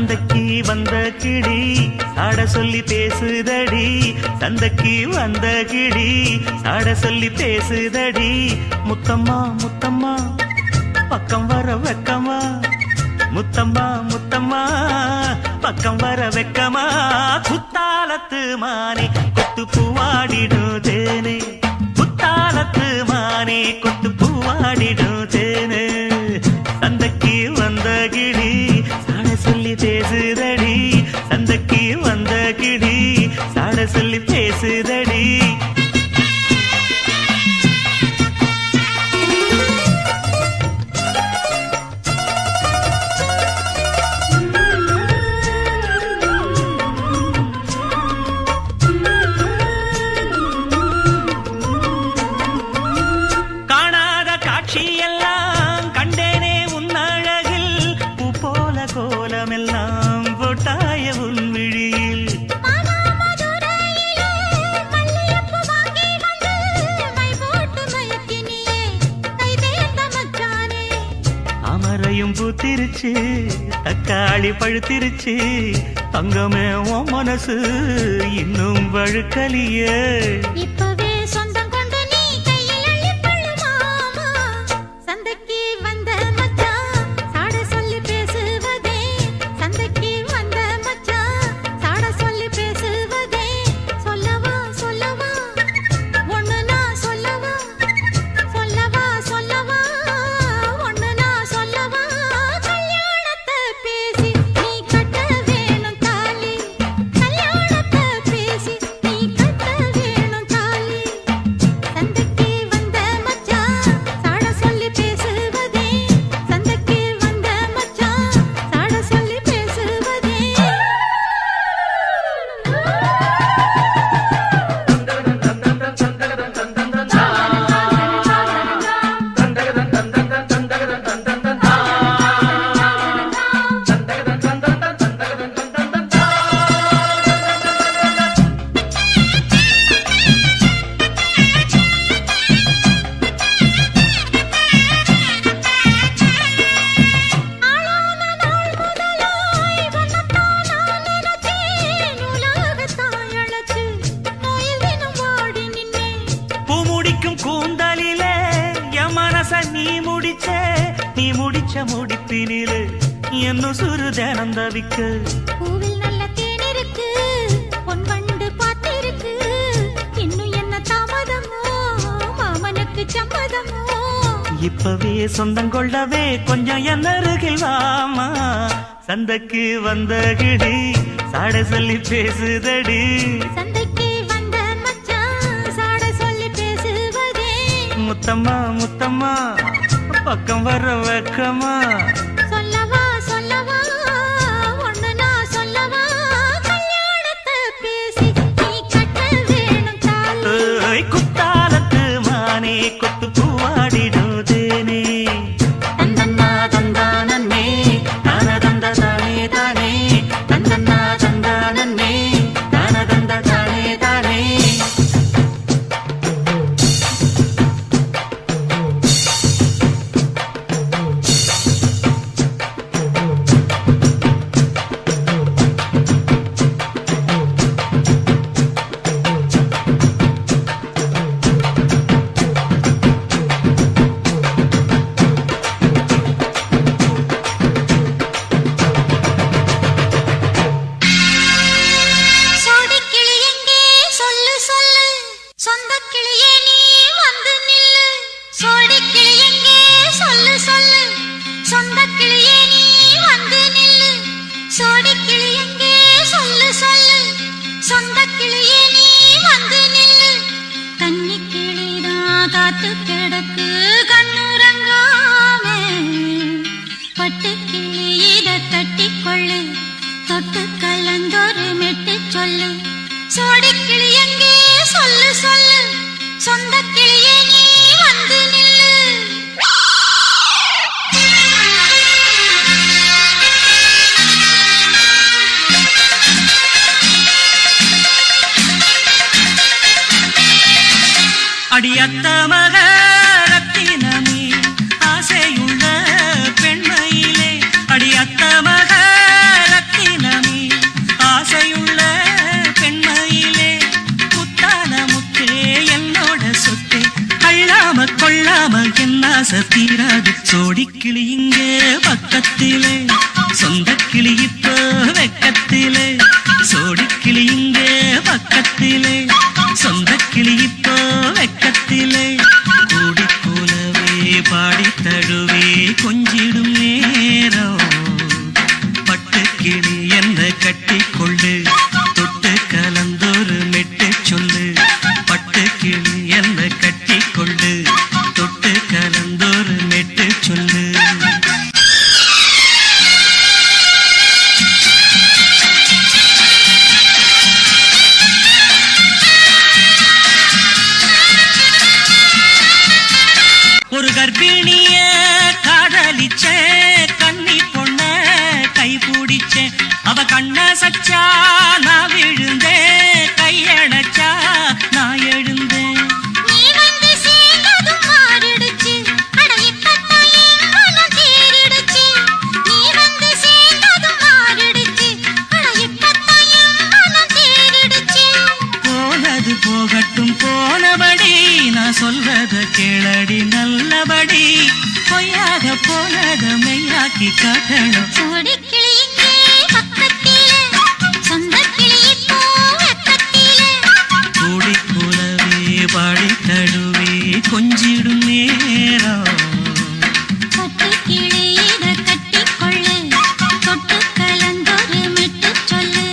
சந்தைக்கு வந்த கிளி சாட சொல்லி பேசுதடி, சந்தைக்கு வந்த கிளி சாட சொல்லி பேசுதடி. முத்தம்மா முத்தம்மா பக்கம் வர வெக்கமா, முத்தம்மா முத்தம்மா பக்கம் வர வெக்கமா. குத்தாலத்து மானே கொத்து பூவாடிடும் தேனே, குத்தாலத்து மானே கொத்து பூவாடிடும் தேனே. சந்தைக்கு வந்த கிளி சாட சொல்லி பேசுதடி, சந்தைக்கு வந்த கிளி சாட சொல்லி பேசுதடி. கோலமெல்லாம் போட்டாய உன் விழியில் அமரையும் பூத்திருச்சு, தக்காளி பழுத்திருச்சு, தங்கமே உன் மனசு இன்னும் வழுக்கலியே. கூந்தலிலே என் மனச நீ முடிச்ச முடிப்பினிலே என்ன சுரு தினம் தவிக்க. பூவில் நல்ல தேன் இருக்கு, பொன் வண்டு பாத்திருக்கு, இன்னும் என்ன தாமதமோ மாமனுக்கு சம்மதமோ. இப்பவே சொந்தம் கொள்ளவே கொஞ்சம் என் அருகில் வாமா. சந்தைக்கு வந்த கிளி சாட சொல்லி பேசுதடி, முத்தம்மா முத்தம்மா பக்கம் வர வெக்கமா. சொல்லவா சொல்லவா ஒண்ணு நான் சொல்லவா, கல்யாணத்தை பேசி நீ கட்ட வேணும் தாலி. குத்தாலத்து மானே கொத்து பூவாடிடும் தேனே. தந்தன்னா தந்தானே தான தந்த தானே தானே, தந்தன்னா தந்தானே தான தந்த தானே தானே. காத்து கிடக்கு கண்ணுறங்காமே, பட்டு கிளி இத கட்டிக்கொள்ளு, தொட்டு கலந்தொரு மெட்டு சொல்லு. சோடி கிளி எங்கே சொல்லு சொல்லு, சொந்த கிளியே நீ வந்து நில்லு. அடியத்த மக ரத்தினமே ஆசையுள்ள பெண்மையிலே, அடியத்த மக ரத்தினமே என்ன தீராது சோடி கிளி இங்கே பக்கத்திலே சொந்த கிளி இப்போ வெக்கத்திலே சோடி கிளி இங்கே பக்கத்திலே சொந்த கிளி இப்போ வெக்கத்திலே கூடி போலவே பாடி தழுவே கொஞ்சிடும் நேரம் பட்டு கிளி என்ன கட்டி கொண்டு தொட்டு கலந்தொரு மெட்டு சொல்லு பட்டு கிளி என்ன கட்டி கொண்டு தொட்டு கலந்தொரு மெட்டு சொல்லு ஒரு கர்ப்பிணிய காதலிச்ச கன்னி பொண்ண கை பிடிச்ச அவ கண்ண சச்சா நான் விழுந்தேன் கையடைச்சா நான் எழுந்தேன் நீ வந்து சேர்ந்ததும் மாறிடுச்சு அட இப்பத்தான் என் மனம் தேறிடுச்சு நீ வந்து சேர்ந்ததும் மாறிடுச்சு அட இப்பத்தான் என் மனம் தேறிடுச்சு போனது போகட்டும் போனபடி நான் சொல்றத கேளடி நல்லபடி பொய்யாக போனத மெய்யாக்கி காட்டணும் சோடி கிளி இங்கே பக்கத்திலே சொந்த கிளி இப்போ வெக்கத்திலே கூடி போலவே பாடி தழுவே கொஞ்சிடும் நேரம் பட்டு கிளி இத கட்டிக்கொள்ளு தொட்டு கலந்தொரு மெட்டு சொல்லு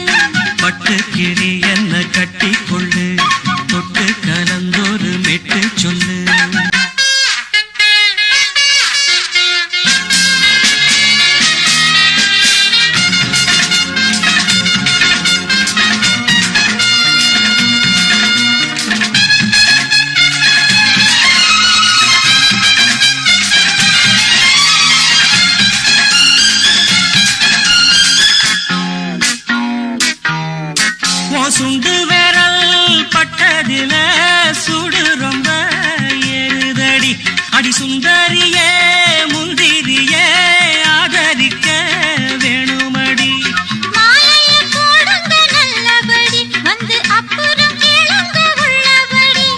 பட்டு கிளி என்ன கட்டி கொள்ளு தொட்டு கலந்தொரு மெட்டு சொல்லு சுண்டு விரல் பட்டதில சுடு ரொம்ப ஏறுதடி அடி சுந்தரியே முந்திரியே ஆதரிக்க வேணுமடி மாலைய போடுங்க நல்லபடி வந்து அப்புறம் கேளுங்க உள்ளபடி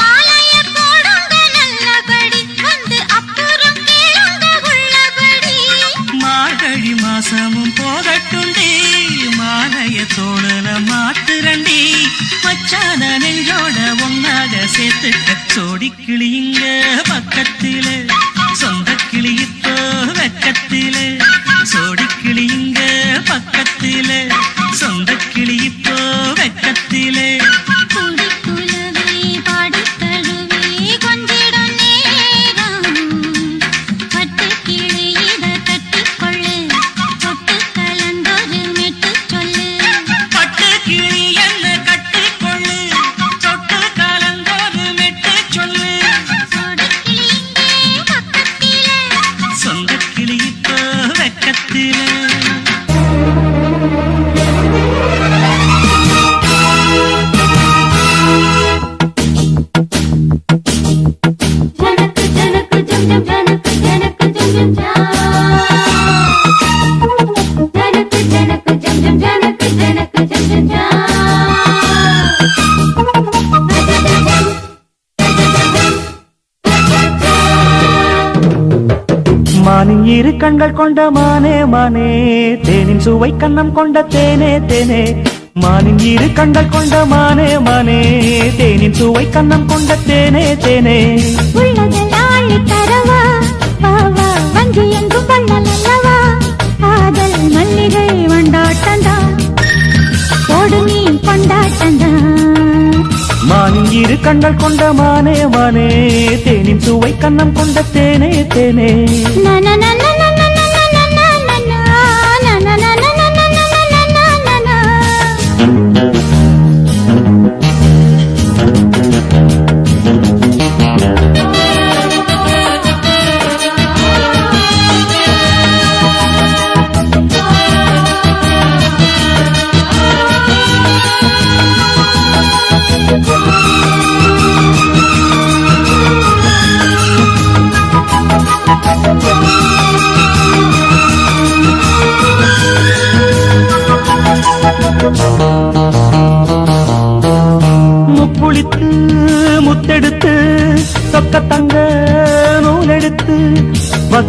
மாலைய போடுங்க நல்லபடி வந்து அப்புறம் கேளுங்க உள்ளபடி மார்கழி மாசமும் போகட்டுண்டி மாலைய தோழல மாத்துரண்டி மச்சான நெஞ்சோட ஒன்னாக சேர்த்துக்க சோடி கிளி இங்க பக்கத்திலே சொந்த கிளி இப்போ வெக்கத்திலே சோடி கிளி இங்க பக்கத்திலே சொந்த கிளி இப்போ வெக்கத்திலே கூடி குலவே பாடி தழுவே கொஞ்சிடும் நேரம் பட்டு கிளி இத கட்டிக்கொள்ளு தொட்டு கலந்தொரு மெட்டு சொல்லு பட்டு கிளி என்ன கட்டி கொள்ளு தொட்டு கலந்தொரு மெட்டு சொல்லு சோடி கிளி இங்கே பக்கத்திலே சொந்த கிளி இப்போ வெக்கத்திலே ஜனக்கு ஜனக்கு ஜனக்கு ஜம் ஜம் ஜனக்கு ஜம் ஜம் ஜனக்கு ஜம் ஜம் மானின் இரு கண்கள் கொண்ட மானே மானே தேனின் சுவை கண்ணம் கொண்ட தேனே தேனே மானின் இரு கண்கள் கொண்ட மானே மானே தேனின் சுவை கண்ணம் கொண்ட தேனே தேனே உள்ளதெல்லாம் தரவா வா வா வஞ்சி எங்கும் வண்ணல் அல்லவா காதல் மல்லிகை வண்டாட்டந்தா போடு நீ கொண்டாட்டந்தா மானின் இரு கண்கள் கொண்ட மானே மானே தேனின் சுவை கண்ணம் கொண்ட தேனே தேனே na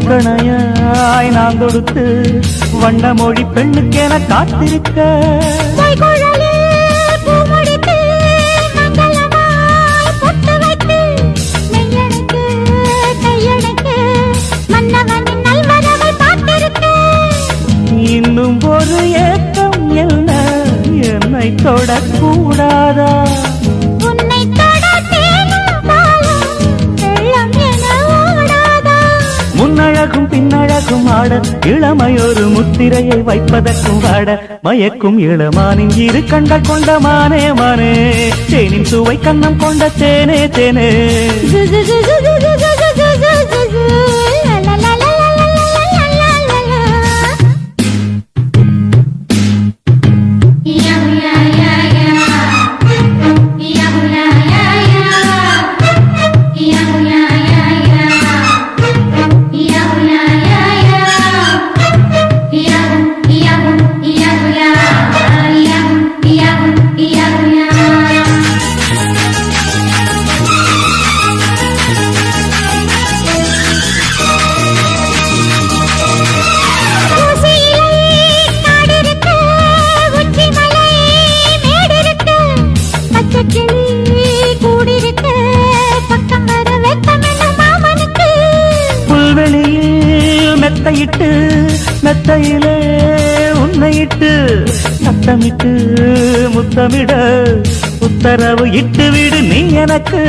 மண்கணையாய் நான் தொடுத்து வண்ண மொழி பெண்ணுக்கென காத்திருக்க இன்னும் ஒரு ஏக்கம் என்ன என்னை தொடக்கூடாதா உன்னை தொட தேனும் பாலும் வெள்ளம் என ஓடாதா முன்னழகும் பின்னழகும் ஆட இளமையொரு முத்திரையை வைப்பதற்கும் ஆட மயக்கும் இளமானின் இரு கண்கள் கொண்ட மானே மானே தேனின் சுவை கண்ணம் கொண்ட தேனே தேனே மெத்தையிட்டு மெத்தையிலே உன்னையிட்டு சத்தமிட்டு முத்தமிட உத்தரவு இட்டு விடு நீ எனக்கு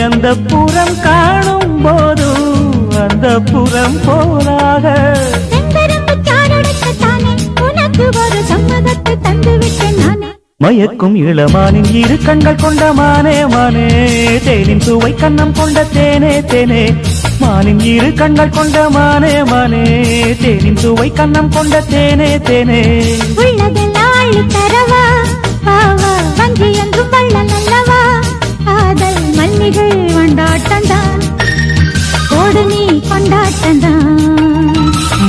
எந்த புறம் காணும் போதும் அந்த புறம் போலாக ஒரு சம்மதத்தை தந்து விட்டேன் நானே மயக்கும் இளமானின் இரு கண்கள் கொண்ட மானே மானே தேனின் சுவை கண்ணம் கொண்ட தேனே தேனே மானின் இரு கண்கள் கொண்ட மானே மானே தேனின் சுவை கண்ணம் கொண்ட தேனே தேனே உள்ளதெல்லாம் அள்ளி தரவா பாவா வஞ்சி எங்கும் வள்ளல் அல்லவா காதல் மல்லிகை கொண்டாட்டந்தான் கோடு நீ கொண்டாட்டந்தான்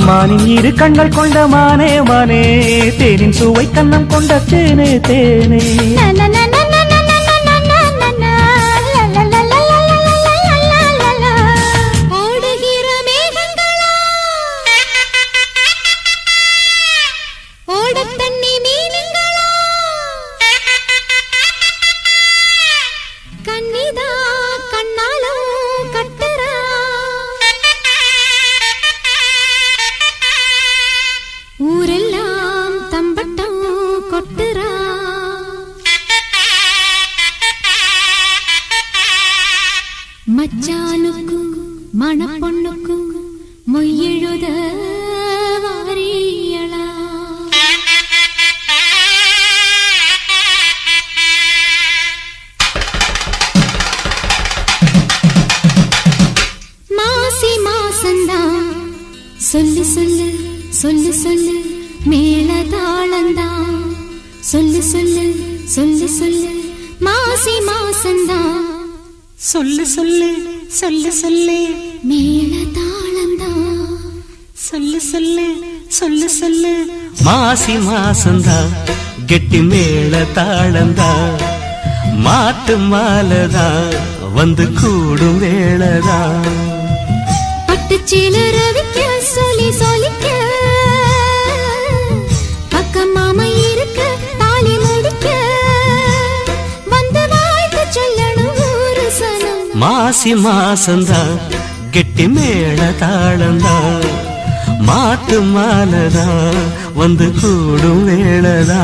மானின் இரு கண்கள் கொண்ட மானே மானே தேனின் சுவை கண்ணம் கொண்ட தேனே தேனே ஓடுகிற மேகங்களா ஓட தண்ணி மீனுங்களா கண்ணிதா கண்ணாலும் கட்டுறா ஊரெல்லாம் தம்பட்டம் கொட்டுறா மச்சானுக்கும் மணப்பொண்ணுக்கும் மொய்யெழுத வாரியளா மாசி மாசந்தான் சொல்லு சொல்லு சொல்லு சொல்லு மேல தாளந்தான் சொல்லு சொல்லு சொல்லு சொல்லு மாசி மாசந்தான் சொல்லு சொல்லு சொல்லு சொல்லு மேல தாளந்தான் சொல்லு சொல்லு சொல்லு சொல்லு மாசி மாசந்தா கெட்டி மேல தாளந்தா மாட்டு மாலதா வந்து கூடும் வேளதா பட்டுச்சீல ரவிக்க சொல்லி சொல்லிக்க பக்கம் மாமா இருக்க தாலி முடிக்க வந்து வாழ்த்து சொல்லணும் ஒரு சனம் மாசி மாசந்தா கெட்டி மேல தாளந்தா மாட்டு மாலதா வந்து கூடும் வேளதா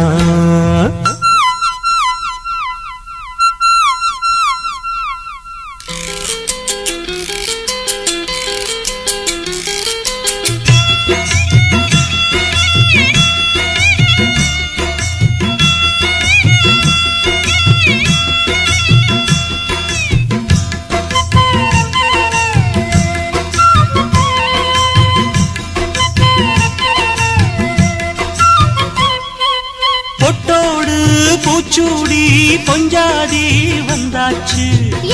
பொட்டோடு பூச்சூடி பொஞ்சாதி வந்தாச்சு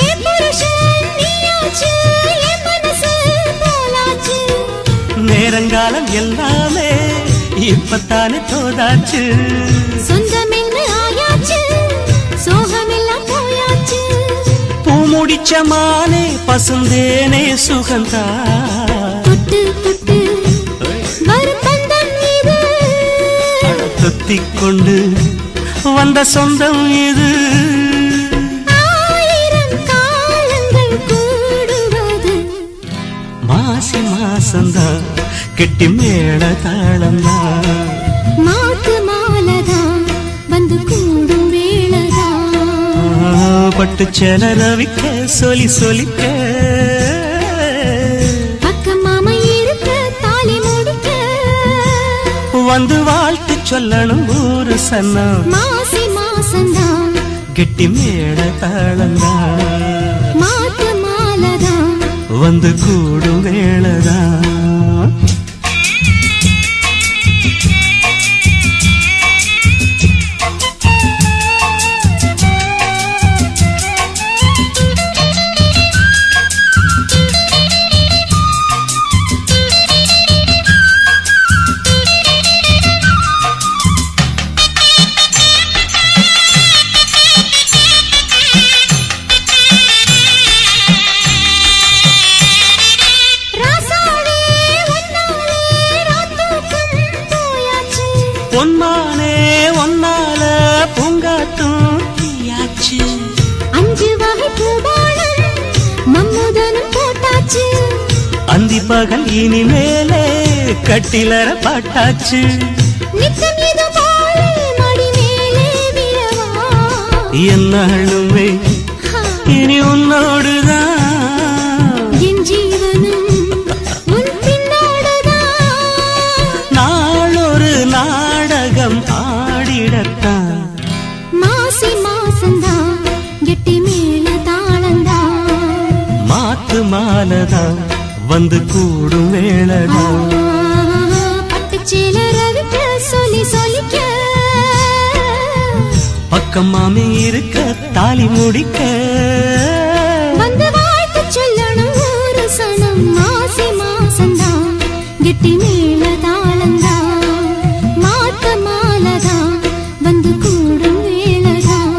என் புருஷன் நீயாச்சு என் மனசு போலாச்சு நேரங்காலம் எல்லாமே இப்பத்தானே தோதாச்சு சொந்தம் என்ன ஆயாச்சு சோகம் எல்லாம் குடிச்ச மானே பசுந்தேனே சுகந்தா தொட்டு தொட்டு வரும் பந்தம் இது தொத்திக் கொண்டு வந்த சொந்தம் இது ஆயிரம் காலங்கள் கூடுவது மாசி மாசந்தா கெட்டி மேள தாளந்தா மாத்து மாலதான் வந்து கூடும் வேளதான் பட்டு செல ரவிக்க சொல்லி சொல்லிக்க பக்கம் மாமா இருக்க தாலி முடிக்க வந்து வாழ்த்து சொல்லணும் ஊரு சன்னம் மாசி மாசந்தான் கெட்டி மேள தாளந்தா மாத்து மாலதான் வந்து கூடும் வேளதான் பொன்மானே ஒன்னால பூங்காத்தும் தீயாச்சு அஞ்சு வகை பூபாலம் மம்முதனும் போட்டாச்சு அந்தி பகல் இனிமேலே கட்டிலற பாட்டாச்சு நித்தம் இது போல மடி மேலே விழவா என்னாலுமே இனி உன்னோடுதான் என் ஜீவனும் உன் பின்னோடுதான் நாளொரு நாடகம் ஆடிடத்தான் மாசி மாசந்தான் கெட்டி மேல தாளந்தான் மாத்து மாலதான் வந்து கூடும் வேளதான் பட்டுச்சேல ரவிக்க சொல்லி சொல்லிக்க பக்கம் மாமி இருக்க தாலி முடிக்க வந்து வாழ்த்து சொல்லணும் ஒரு சனம் மாசி மாசந்தான் கெட்டி மேல தாளந்தான் மாத்த மாலதான் வந்து கூடும் வேளதான்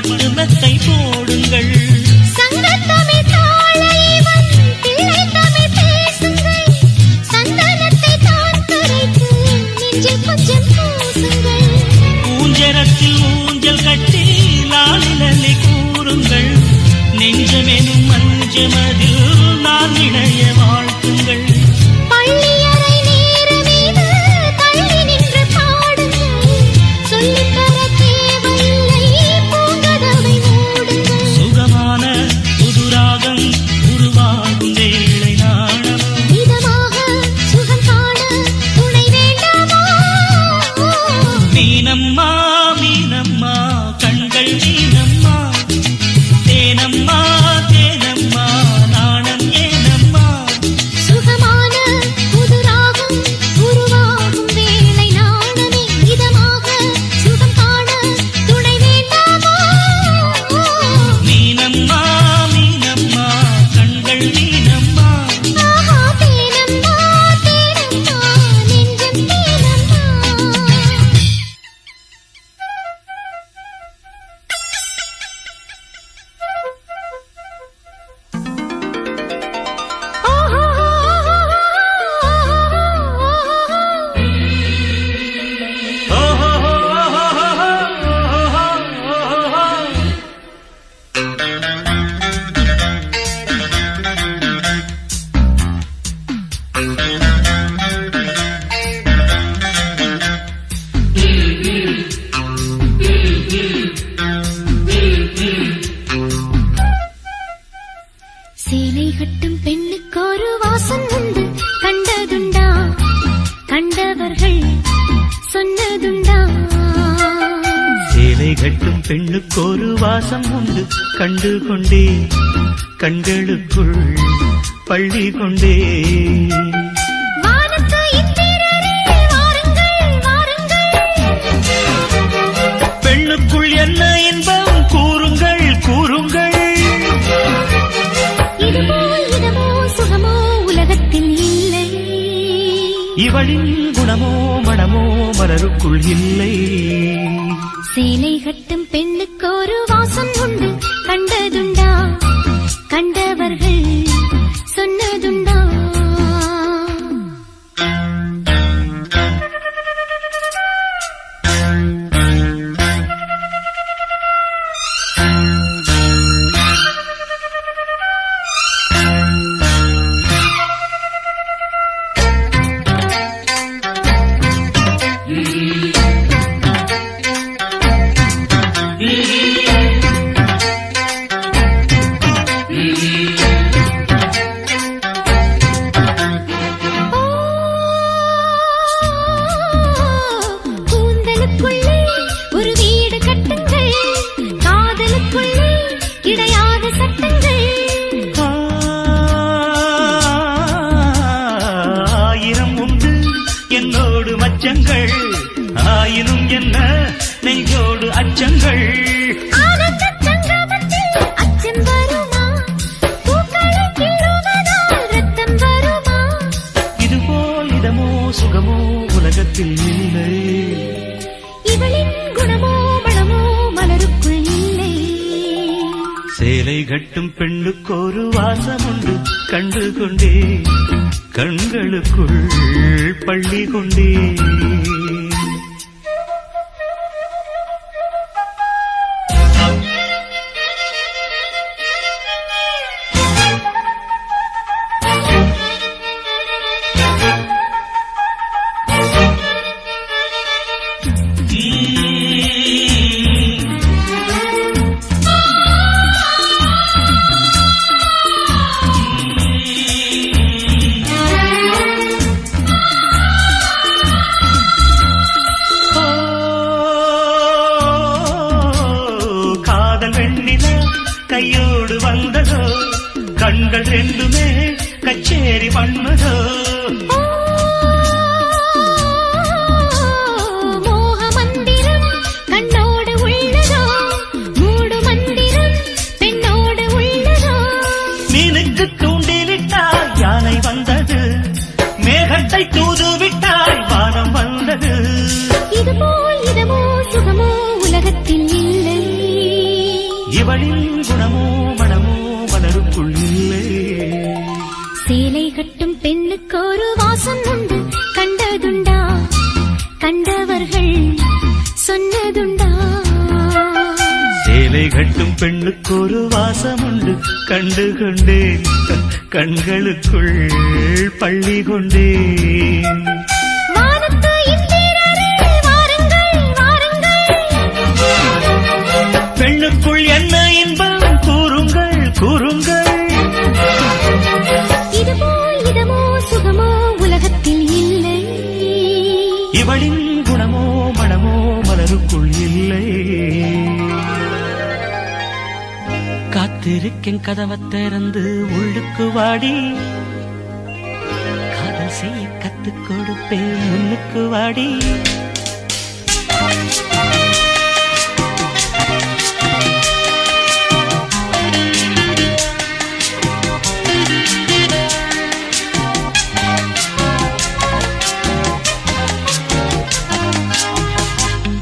பட்டு மெத்தை போடுங்கள். சங்கத்தமிழ் தாளைவன் பிள்ளை தமிழ் பேசுங்கள். சந்தனத்தை தான் கரைத்து நெஞ்சில் கொஞ்சம் பூசுங்கள். ஊஞ்சரத்தில் ஊஞ்சல் கட்டி லாலிலலை கூறுங்கள். நெஞ்சமெனும் மஞ்சமதில் நான் இணைய வாழ்த்துங்கள். பள்ளியறை நேரமீது தள்ளி நின்று பாடுங்கள். சொல்லித்தர தேவையில்லை பூங்கதவை மூடுங்கள். சுகமான புதுராகம் உருவாகும் வேளை நாணம். இதமாக சுகம் காண துணை வேண்டாமோ? மீனம்மா மீனம்மா கண்கள் மீனம்மா. தேனம்மா தேனம்மா நாணம் ஏனம்மா. சுகமான புதுராகம் உருவாகும் வேளை நாணமே. இதமாக சுகம் காண துணை வேண்டாமோ? மீனம்மா மீனம்மா கண்கள் மீனம்மா. ஆஹா தேனம்மா தேனம்மா நெஞ்சம் தேனம்மா. சேலை கட்டும் பெண்ணுக்கு ஒரு வாசம் உண்டு. கண்டதுண்டா கண்டவர்கள் சொன்னதுண்டா? சேலை கட்டும் பெண்ணுக்கு ஒரு வாசம் உண்டு. கண்டு கொண்டே கண்களுக்குள் பள்ளி கொண்டே. வானத்து இந்திரரே வாருங்கள் வாருங்கள். பெண்ணுக்குள் என்ன இன்பம் கூறுங்கள் கூறுங்கள். இதுபோல் இதமோ சுகமோ உலகத்தில் இல்லை. இவளின் குணமோ மனமோ மலருக்குள் இல்லை. சேலை கட்டும் பெண்ணுக்கு ஒரு வாசம் உண்டு. கண்டதுண்டா கண்டவர்கள் சொன்னதுண்டா? கூந்தலுக்குள்ளே ஒரு வீடு கட்டுங்கள். காதலுக்குள்ளே கிடையாத சட்டங்கள். ஆயிரம் உண்டு என்னோடு மச்சங்கள். ஆயினும் என்ன நெஞ்சோடு அச்சங்கள். ஆனந்த சங்கமத்தில் அச்சம் வருமா? பூக்களை கிள்ளுவதால் ரத்தம் வருமா? இதுபோல் இதமோ சுகமோ உலகத்தில் இல்லை. இவளின் குணமோ மனமோ மலருக்குள் இல்லை. சேலை கட்டும் பெண்ணுக்கு ஒரு வாசம் உண்டு. கண்டு கொண்டே கண்களுக்குள் பள்ளி கொண்டே. கையோடு வந்ததோ கண்கள் ரெண்டுமே கச்சேரி பண்ணதோ. மோக மந்திரம் கண்ணோடு உள்ளதோ மூடு மந்திரம் பெண்ணோடு உள்ளதோ. மீனுக்கு தூண்டிலிட்டால் யானை வந்தது. மேகத்தை தூதுவிட்டால் வானம் வந்தது. இதுபோல் இதமோ சுகமோ உலகத்தில் இல்லை. இவளின் குணமோ மனமோ மலருக்குள் இல்லை. சேலை கட்டும் பெண்ணுக்கு ஒரு வாசம் உண்டு, கண்டதுண்டா? கண்டவர்கள் சொன்னதுண்டா? சேலை கட்டும் பெண்ணுக்கு ஒரு வாசம் உண்டு, கண்டு கொண்டேன் கண்களுக்குள் பள்ளி கொண்டேன். வானத்து இந்திரரே வாருங்கள் வாருங்கள், பெண்ணுக்குள் என்ன இன்பம் கூறுங்கள் கூறுங்கள். இதுபோல் இதமோ சுகமோ உலகத்தில் இல்லை. இவளின் குணமோ மனமோ மலருக்குள் இல்லை. காத்திருக்கேன் கதவை திறந்து உள்ளுக்கு வாடி, காதல் செய்ய கத்துக் கொடுப்பேன் முன்னுக்கு வாடி.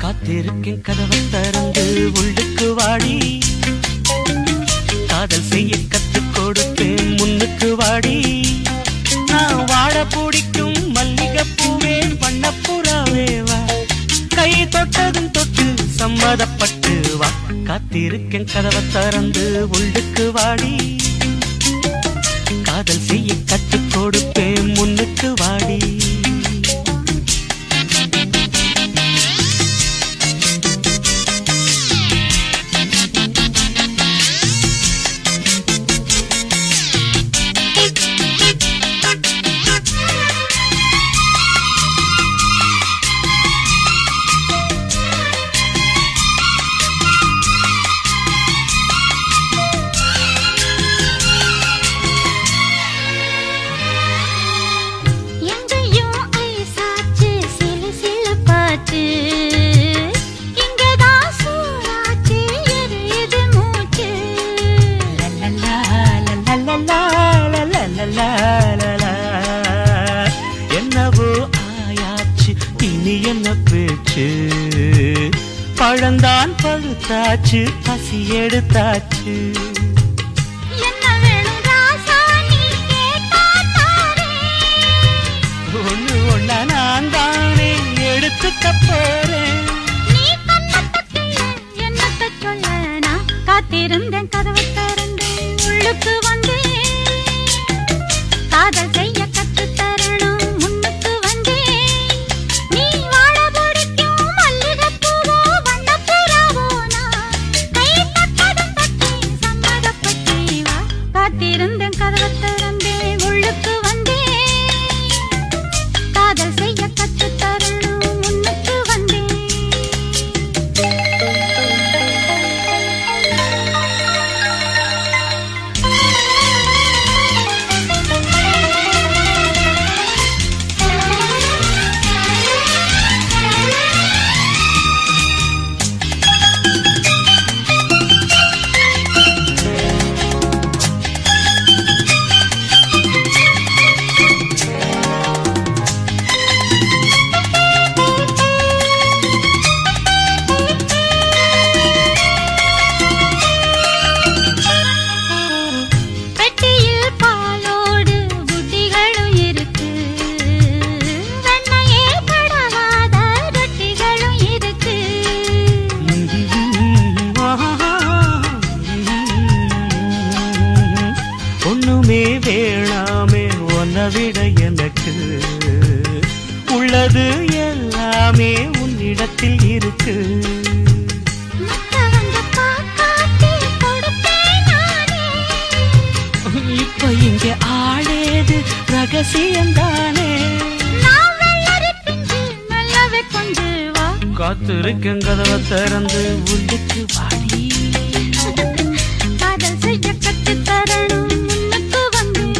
காத்திருக்கேன் கதவை திறந்து உள்ளுக்கு வாடி, காதல் செய்ய கத்துக் கொடுப்பேன் முன்னுக்கு வாடி. நான் வாழ பிடிக்கும் மல்லிகைப்பூவே வண்ணப்புறாவே வா, கை தொட்டதும் தொட்டு சம்மதப்பட்டு வா. காத்திருக்கேன் கதவை திறந்து உள்ளுக்கு வாடி, காதல் செய்ய கத்துக் கொடுப்பேன் முன்னுக்கு வாடி. என்னவோ ஆயாச்சு இனி என்ன பேச்சு, பழந்தான் பழுத்தாச்சு பசி எடுத்தாச்சு. ஒண்ணு ஒண்ணா நான் தானே எடுத்துக்க போறேன். காத்திருந்தேன் கதவை திறந்து உள்ளுக்கு வந்தேன், காதல் செய்ய கத்து தரணும் முன்னுக்கு வந்தேன். நீ வாழ பிடிக்கும் மல்லிகைப்பூவோ வண்ணப்புறாவோ, நான் கை தட்டதும் தட்டி சம்மதப்பட்டே வா. காத்திருந்தேன் கதவை திறந்தேன் உள்ளுக்கு வந்தேன், காதல் செய்ய கத்து தரணும் முன்னுக்கு வந்தேன். ஒண்ணுமே வேணாமே உன்னை விட எனக்கு, உள்ளது எல்லாமே உன்னிடத்தில் இருக்கு. இப்ப இங்க ஆளேது ரகசியம்தானே. காத்திருக்கேன் கதவை திறந்து உள்ளுக்கு வாடி, காதல் செய்ய கத்து தரணும் முன்னுக்கு வந்தேன்.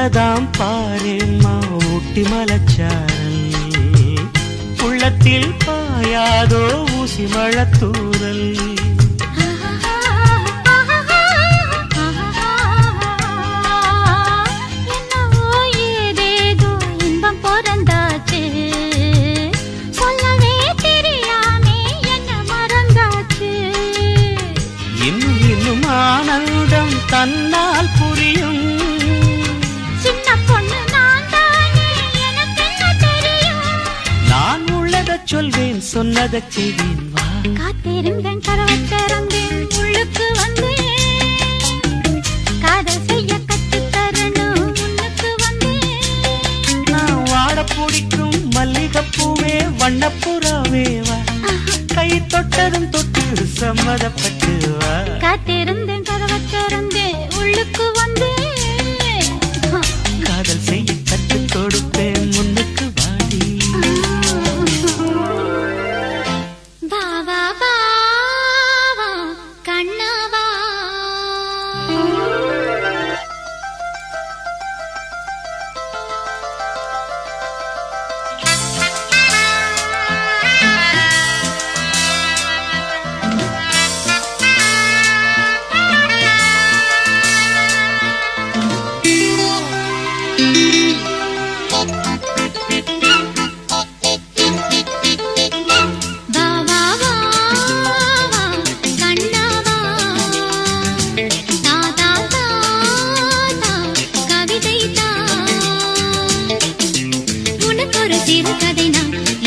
உள்ளதாம் பாரேம்மா ஊட்டி மலச்சாரல், உள்ளத்தில் பாயாதோ ஊசி மழத்தூரல். ஆனந்தம் தன்னால் புரியும். சின்ன பொண்ணு நான் தானே, எனக்கு என்ன தெரியும்? நான் உள்ளதைச் சொல்வேன், சொன்னதைச் செய்வேன். வா காத்திருந்தேன், கதவைத் திறந்தேன், உள்ளுக்கு வந்தேன். காதல் செய்ய கற்றுத் தரணும், உள்ளுக்கு வந்தேன். நான் வாடப் பிடிக்கும் மல்லிகைப்பூவே, வண்ணப்புறாவே வா. கை தொட்டதும் தொட்டு சம்மதப்பட்டு வா. காத்திருந்தேன், கதவைத் திறந்தேன், உள்ளுக்கு வந்தேன். காதல் செய்ய கற்றுக் கொடுப்பேன், முன்னுக்கு வாடி. வா வா வா வா கண்ணவா.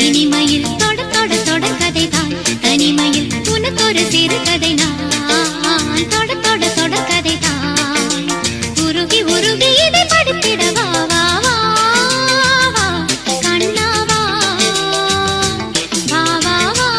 இனிமையில் தொட தொட தொடர்கதை தான், தனிமையில் உனக்கு ஒரு சிறுகதை நான். தொட தொட தொடர்கதை தான், உருகி உருகி இதை படித்திட வா வா வா வா கண்ணவா. வா வா வா.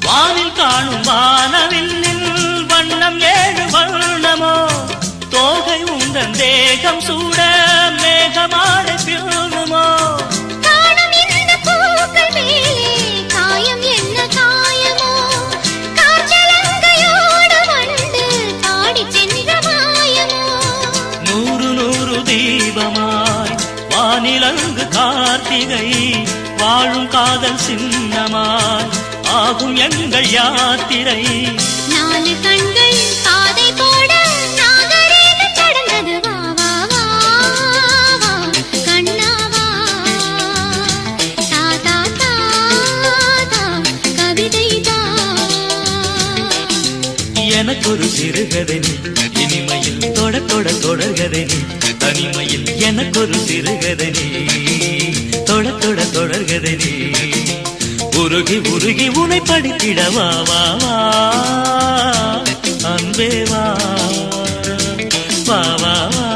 வானில் காணும் வானவில்லில் வண்ணம் ஏழு வண்ணமோ, தோகை உந்தன் தேகம் சூட மேகமாட பிறனுமோ. காணும் இந்த பூக்கள் மேலே காயம் என்ன காயமோ, காற்றலங்கையோடு வந்து பாடிச் சென்ற மாயமோ. நூறு நூறு தீபமாய் வானிலங்கு கார்த்திகை, வாழும் காதல் சின்னமாய் ஆகும் எங்கள் யாத்திரை. நாலு கண்கள் பாதை போட நாகரீகம் கடந்தது. வா வா வா வா கண்ணவா. தா தா தா தா கவிதை தா. எனக்கொரு சிறுகதை நீ, இனிமையில் தொட தொட தொடர்கதை நீ. தனிமையில் எனக்கொரு சிறுகதை நீ, தொட தொட தொடர்கதை நீ. உருகி உருகி உனை படித்திட வா வா வா அன்பே வா வா வா வா.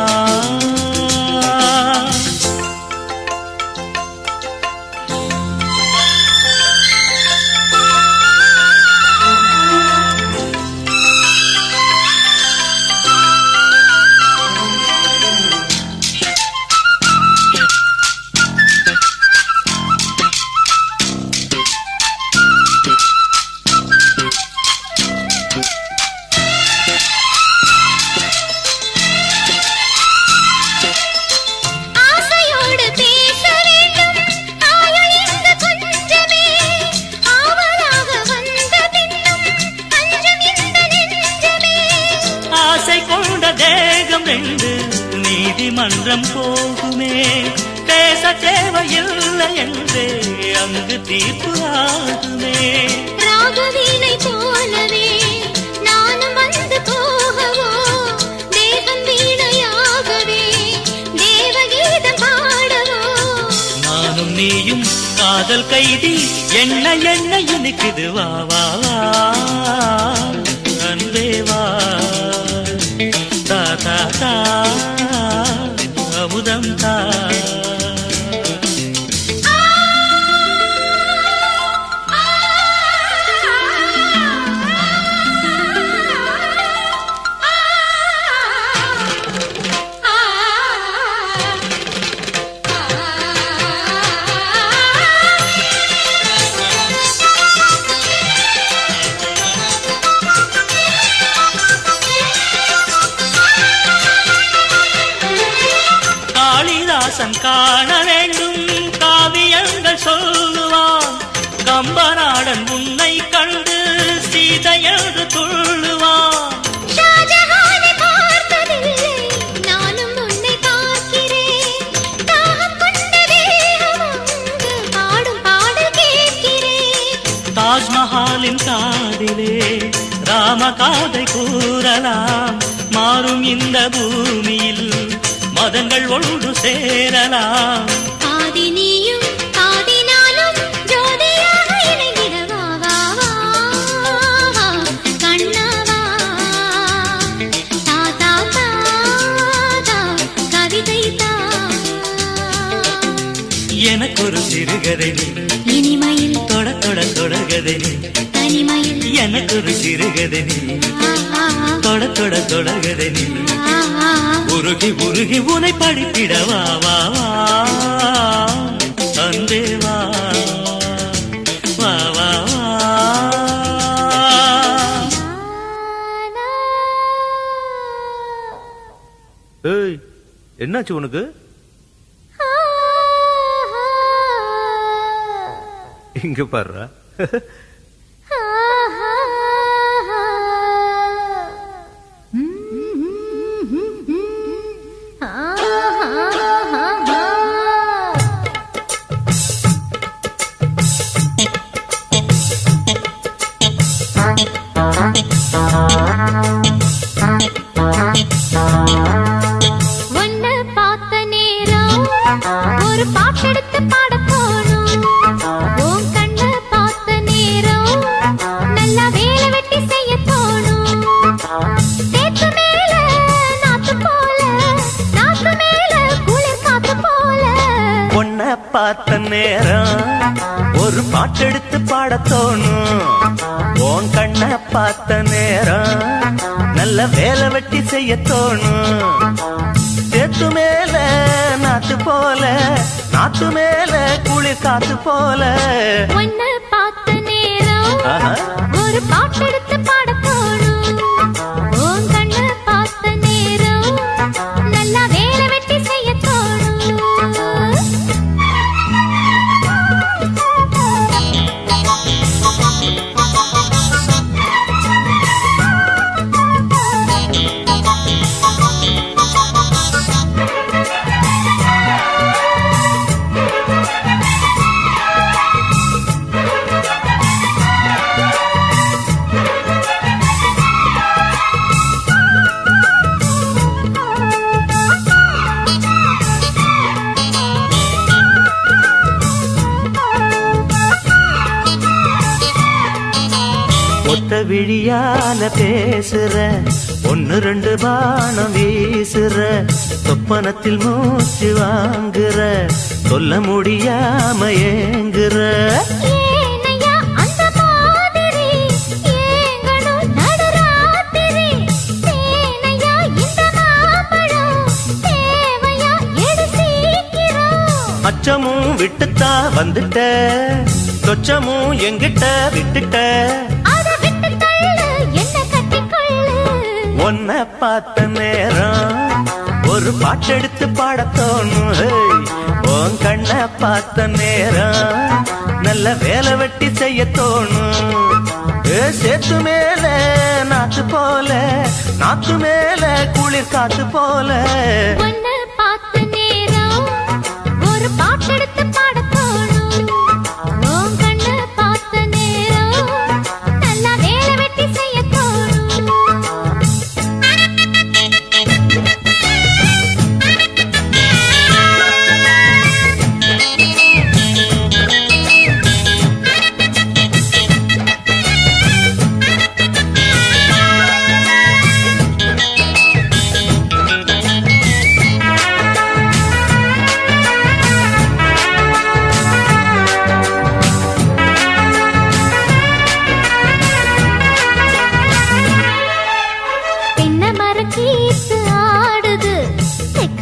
நீதிமன்றம் போகுமே, பேச தேவையில்லை என்றே அங்கு தீர்ப்பு ஆகுமே. ராகவீணை போலவே நானும் வந்து போகவோ, தேவன் வீணையாகவே தேவகீதம் பாடவோ. நானும் நீயும் காதல் காதல் கைதி என்ன என்ன இனிக்குது வா வா வா அன்பே வா தா தா தா அமுதம் தா காண வேண்டும் காவியங்கள் சொல்லுவான் கம்பநாடன் உன்னை கண்டு சீதையது துள்ளுவான் நானும் உன்னை பார்க்கிறேன் தாகம் கொண்ட பாடும் பாடல் கேட்கிறேன் தாஜ்மஹாலின் காதிலே ராம காதை கூறலாம் மாறும் இந்த பூமியில் மதங்கள் ஒன்று சேரலாம் பாதி நீயும் பாதி நானும் ஜோதியாக இணைந்திடவா வா வா கண்ணவா தா தா தா தா கவிதை தா எனக்கொரு சிறுகதை நீ இனிமையில் தொட தொட தொடகதை நீ தனிமையில் எனக்கொரு சிறுகதை நீ தொட தொட தொடகதை நீ உருகி உருகி உனை படித்திடவா வா வா அன்பே வா வா வா ஏய் என்னாச்சு உனக்கு? இங்க பாருடா. ஒன்னு பார்த்த நேரம் ஒரு பாட்டெடுத்து பாட போனோம் உன் கண்ண பார்த்த நேரம் நல்லா வேலை வெட்டி செய்ய தோணும் தேத்து மேல நாத்து போல நாத்து மேல குளிர் காத்து போல பொண்ண பார்த்த நேரம் ஒரு பாட்டெடுத்து பாட தோணும் உன் கண்ண பார்த்த நேரம் நல்ல வேலை வெட்டி செய்ய தோணும் தேத்து மேல நாத்து போல நாத்து மேல குளிர் காத்து போல ஒன்னு பார்த்த நேரம் ஒரு பாட்டெடுத்து பாட தோணும் உன் கண்ண பார்த்த நேரம் நல்லா வேலை வெட்டி செய்ய தோணும் ஒத்த விழியால பேசுற ஒன்னு ரெண்டு பானம் வீசுற சொப்பனத்தில் மூச்சு வாங்குற சொல்ல முடியாம ஏங்குற ஏனையா அந்த மாதிரி ஏங்கணும் நடுராத்திரி தேனையா இந்த மாம்பழம் தேவையா எடு சீக்கிரம் அச்சமும் விட்டுத்தா வந்துட்ட சொச்சமும் எங்கிட்ட விட்டுட்ட அதை விட்டு தள்ளு என்ன கட்டிக்கொள்ளு உன்னை பார்த்த நேரம் ஒரு பாட்டெடுத்து பாட தோணும் உன் கண்ணை பார்த்த நேரம் நல்ல வேலை வெட்டி செய்ய தோணும் சேத்து மேல நாத்து போல நாத்து மேல குளிர் காத்து போல ஒன்னு பார்த்த நேரம் ஒரு பாட்டெடுத்து பாட தோணும் உன் கண்ணு பார்த்த நேரம் நல்லா வேலை வெட்டி செய்ய தோணும்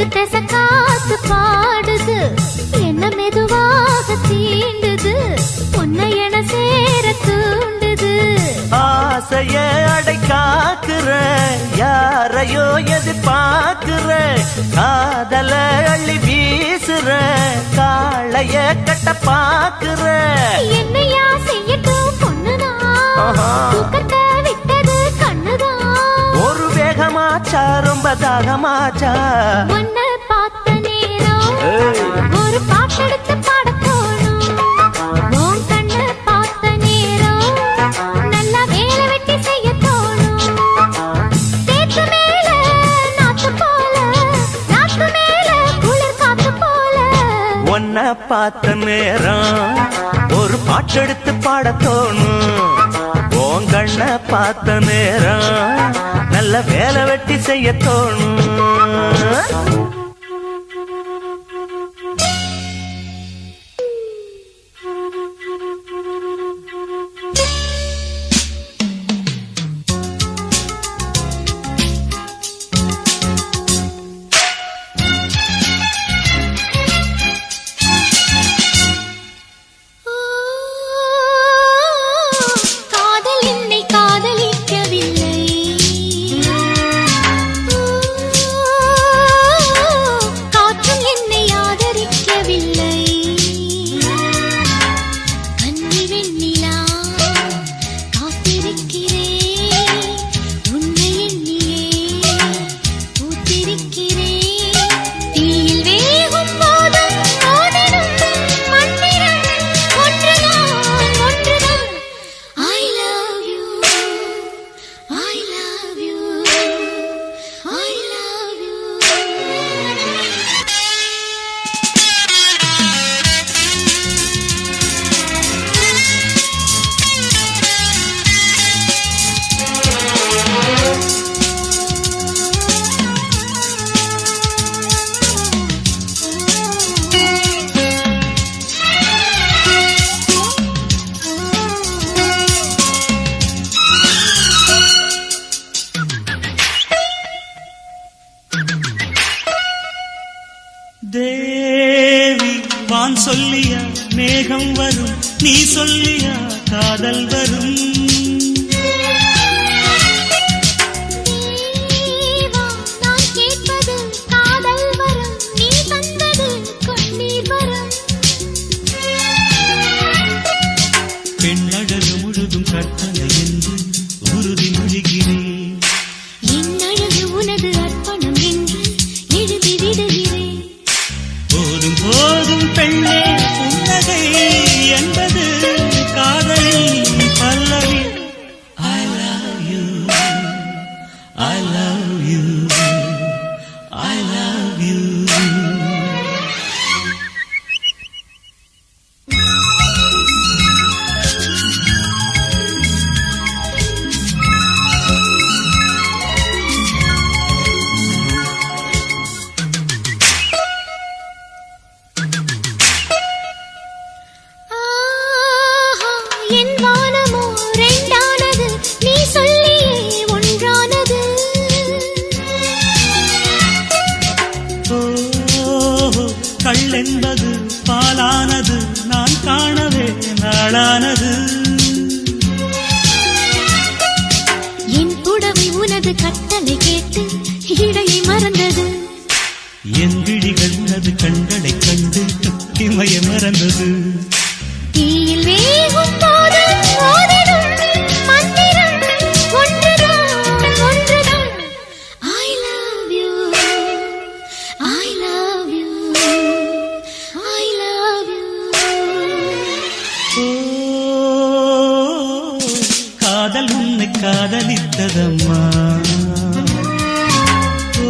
தெற்கு திசை காத்து பாடுது, என்ன மெதுவாக தீண்டுது, உன்னை என சேர தூண்டுது. ஆசைய அடை காக்குற, யாரையோ எதிர்பார்க்கிற, காதல அள்ளி வீசுற, காளைய கட்ட பாக்குற. என்னையா செய்யட்டும் பொண்ணுதான், தூக்கத்தை விட்டது கண்ணுதான். ஒரு வேகமாச்சா ரொம்ப தாகமாச்சா, உன்னை பார்த்த நேரம் ஒரு பாட்டெடுத்து பாடத் தோணும். உன் கண்ணை பார்த்த நேரம் நல்லா வேலை வெட்டி செய்ய தோணும். தேக்கு மேல நாத்து போல, நாத்து மேல குளிர் காத்து போல. உன்னை பார்த்த நேரம் ஒரு பாட்டெடுத்து பாட தோணும். உன் கண்ணை பார்த்த நேரம் நல்ல வேலை வெட்டி செய்ய தோணும். காதல் என்னை காதலிக்கவில்லை, காற்றும் என்னை ஆதரிக்கவில்லை. கன்னி வெண்ணிலா காத்திருக்கிறேன், உன்னை எண்ணியே பூத்திருக்கிறேன். தீயில் வேகும் போதும் ஓடிடும் மந்திரம் ஒன்றுதான், ஒன்றுதான். I love you, I love you, I love you. தேவி வான் சொல்லியா மேகம் வரும், நீ சொல்லியா காதல் வரும். தேவா, நான் கேட்பது காதல் வரம், நீ தந்தது கண்ணீர் வரம். பெண்ணழகு முழுதும் கற்பனை என்று உறுதி மொழிகிறேன். என் அழகு உனது அர்ப்பணம் என்று எழுதி விடுகிறேன். போதும் போதும் பெண்ணே புன்னகை என்பது காதலின் பல்லவி. I love you, I love you, I love you. ஆஹா, என் வானமோ ரெண்டானது, நீ சொல்லியே ஒன்றானது. ஓ கள்ளென்பது பாலானது, நான் காணவே நாளானது. என் புடவை உனது கட்டளை கேட்டு இடையை மறந்தது. என் விழிகள் உனது கண்களைக் கண்டு இமய மறந்தது. தீயில் வேகும் போது ஓடிடும் மந்திரம் ஒன்றுதான், ஒன்றுதான். I love you, I love you, I love you. ஓ காதல் உன்னை காதலித்ததம்மா. ஓ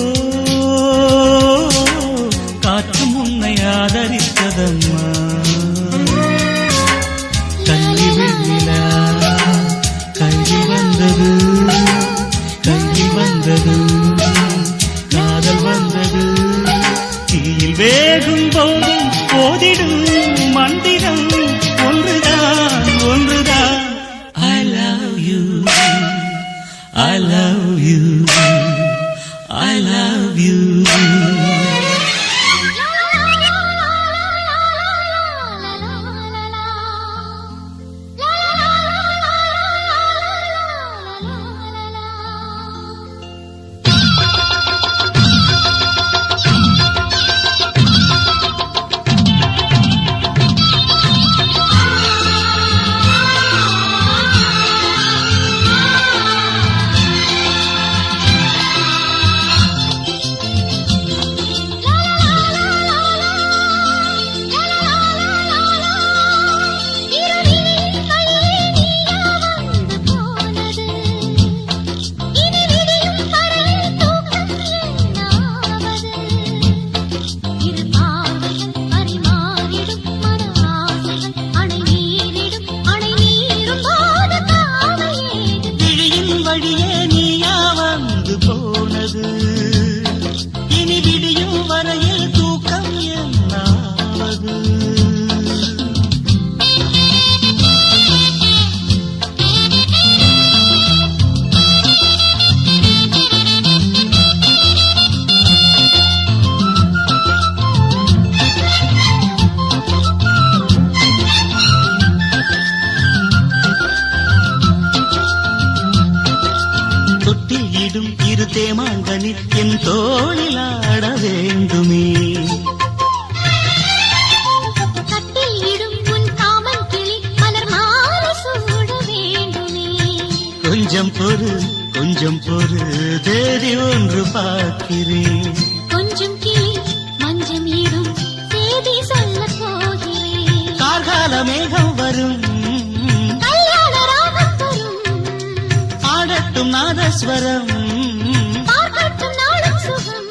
காற்றும் உன்னை ஆதரித்ததம்மா. கள்ளி வெண்ணிலா கள்ளி வந்தது, கள்ளி வந்தது, காதல் வந்தது. தீயில் வேகும் போதும் போதிடும் மந்திரம் ஒன்றுதான், ஒன்றுதான். I love you, I love you, I love you. தட்டிலிடும் இரு தேமாங்கனி என் தோளில் ஆட வேண்டுமே. கட்டில் இடும் உன் காமன் கிளி மலர் மாலை சூட வேண்டுமே. கொஞ்சம் பொறு தேதி ஒன்று பார்க்கிறேன். கொஞ்சம் கிளி மஞ்சம் இடும் சேதி சொல்ல போகிறேன். கார்கால மேகம் வரும் கல்யாண ராகம் வரும். ஆடட்டும் நாதஸ்வரம் பார்க்கட்டும் நாளும் சுகம்.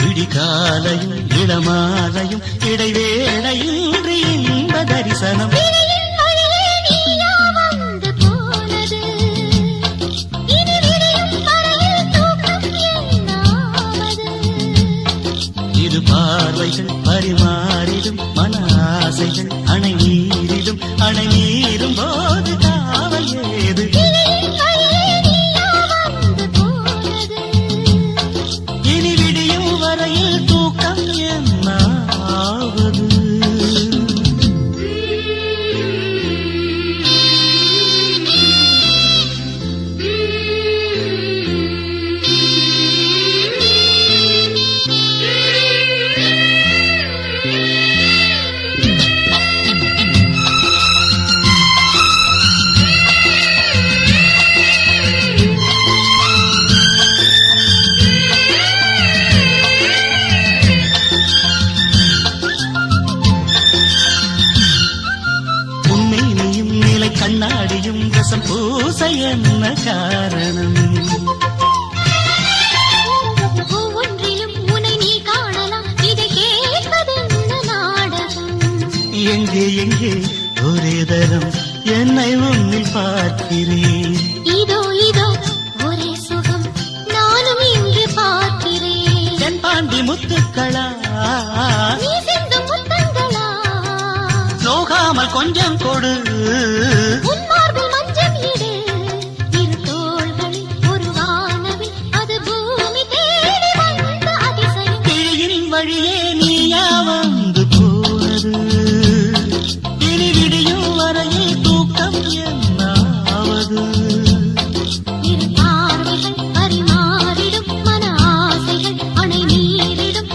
விடிகாலையும் இளமாலையும் இடைவேளையின்றி இன்ப தரிசனம். விழியின் வழியே நீயா வந்து போனது. இனி விடியும் வரையில் தூக்கம் என்னாவது. இரு பார்வைகள் பரிமாறிடும் மன ஆசைகள் அணை நீரும் போது காவல் ஏது. விழியின் வழியே நீயா வந்து போனது. இனி விடியும் வரையில் தூக்கம் என்னாவது. கண்ணாடியும் ரசம் பூச என்ன காரணம்? ஒவ்வொன்றிலும் உன்னை நீ காணலாம். இதை கேட்பதென்ன நாடகம்? எங்கே ஒரே தரம் என்னை உன்னில் பார்க்கிறேன். இதோ ஒரே சுகம் நானும் இங்கு பார்க்கிறேன். என் பாண்டி முத்துக்களா நீ சிந்தும் முத்தங்களா? நோகாமல் கொஞ்சம் கொடு. உன் மார்பில் மஞ்சள் இடு. இரு தோள்களில் ஒரு வானவில் அது பூமி தேடி வந்த அதிசயம். கிழியின் வழியே நீயா வந்து போனது. இனி விடியும் வரையில் தூக்கம் என்னாவது. இரு பார்வைகள் பரிமாறிடும் மன ஆசைகள் அணை நீரும்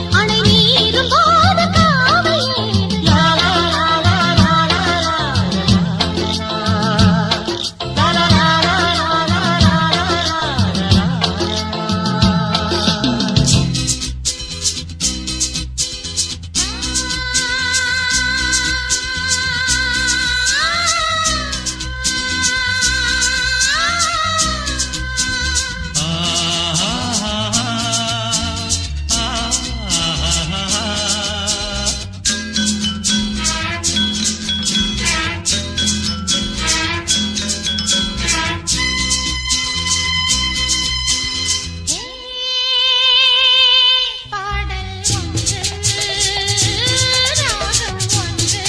போது காவல் ஏது. லா, லா, லா, லா, லா, லா, லா, லா, லா, பாடல் ஒன்று ராகம் ஒன்று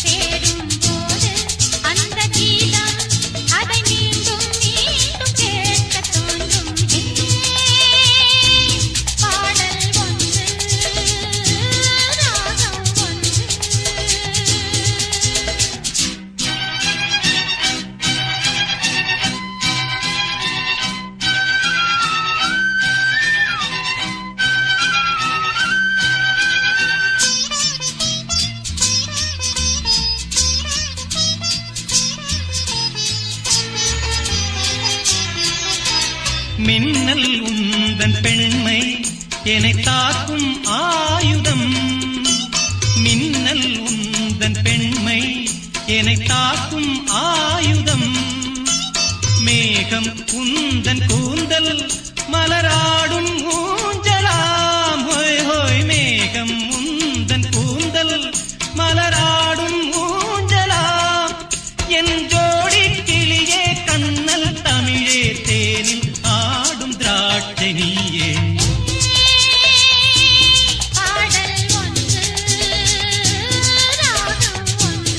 சேரும்போது அந்த கீதம் அதை மீண்டும் கேட்கத் தோன்றும். பாடல் ஒன்று ராகம் ஒன்று. மின்னல் உந்தன் பெண்மை என்னை தாக்கும் ஆயுதம். மின்னல் உந்தன் பெண்மை என்னை தாக்கும் ஆயுதம். மேகம் உந்தன் கூந்தல் மலராடும் ஊஞ்சலாம். ஹோய் ஹோய் மேகம் உந்தன் கூந்தல் மலராடும் ஊஞ்சலாம். என் ஜோடி கிளியே கண்ணல் தமிழே தேனில் ஆடும் திராட்சை நீயே. பாடல் ஒன்று ராகம் ஒன்று.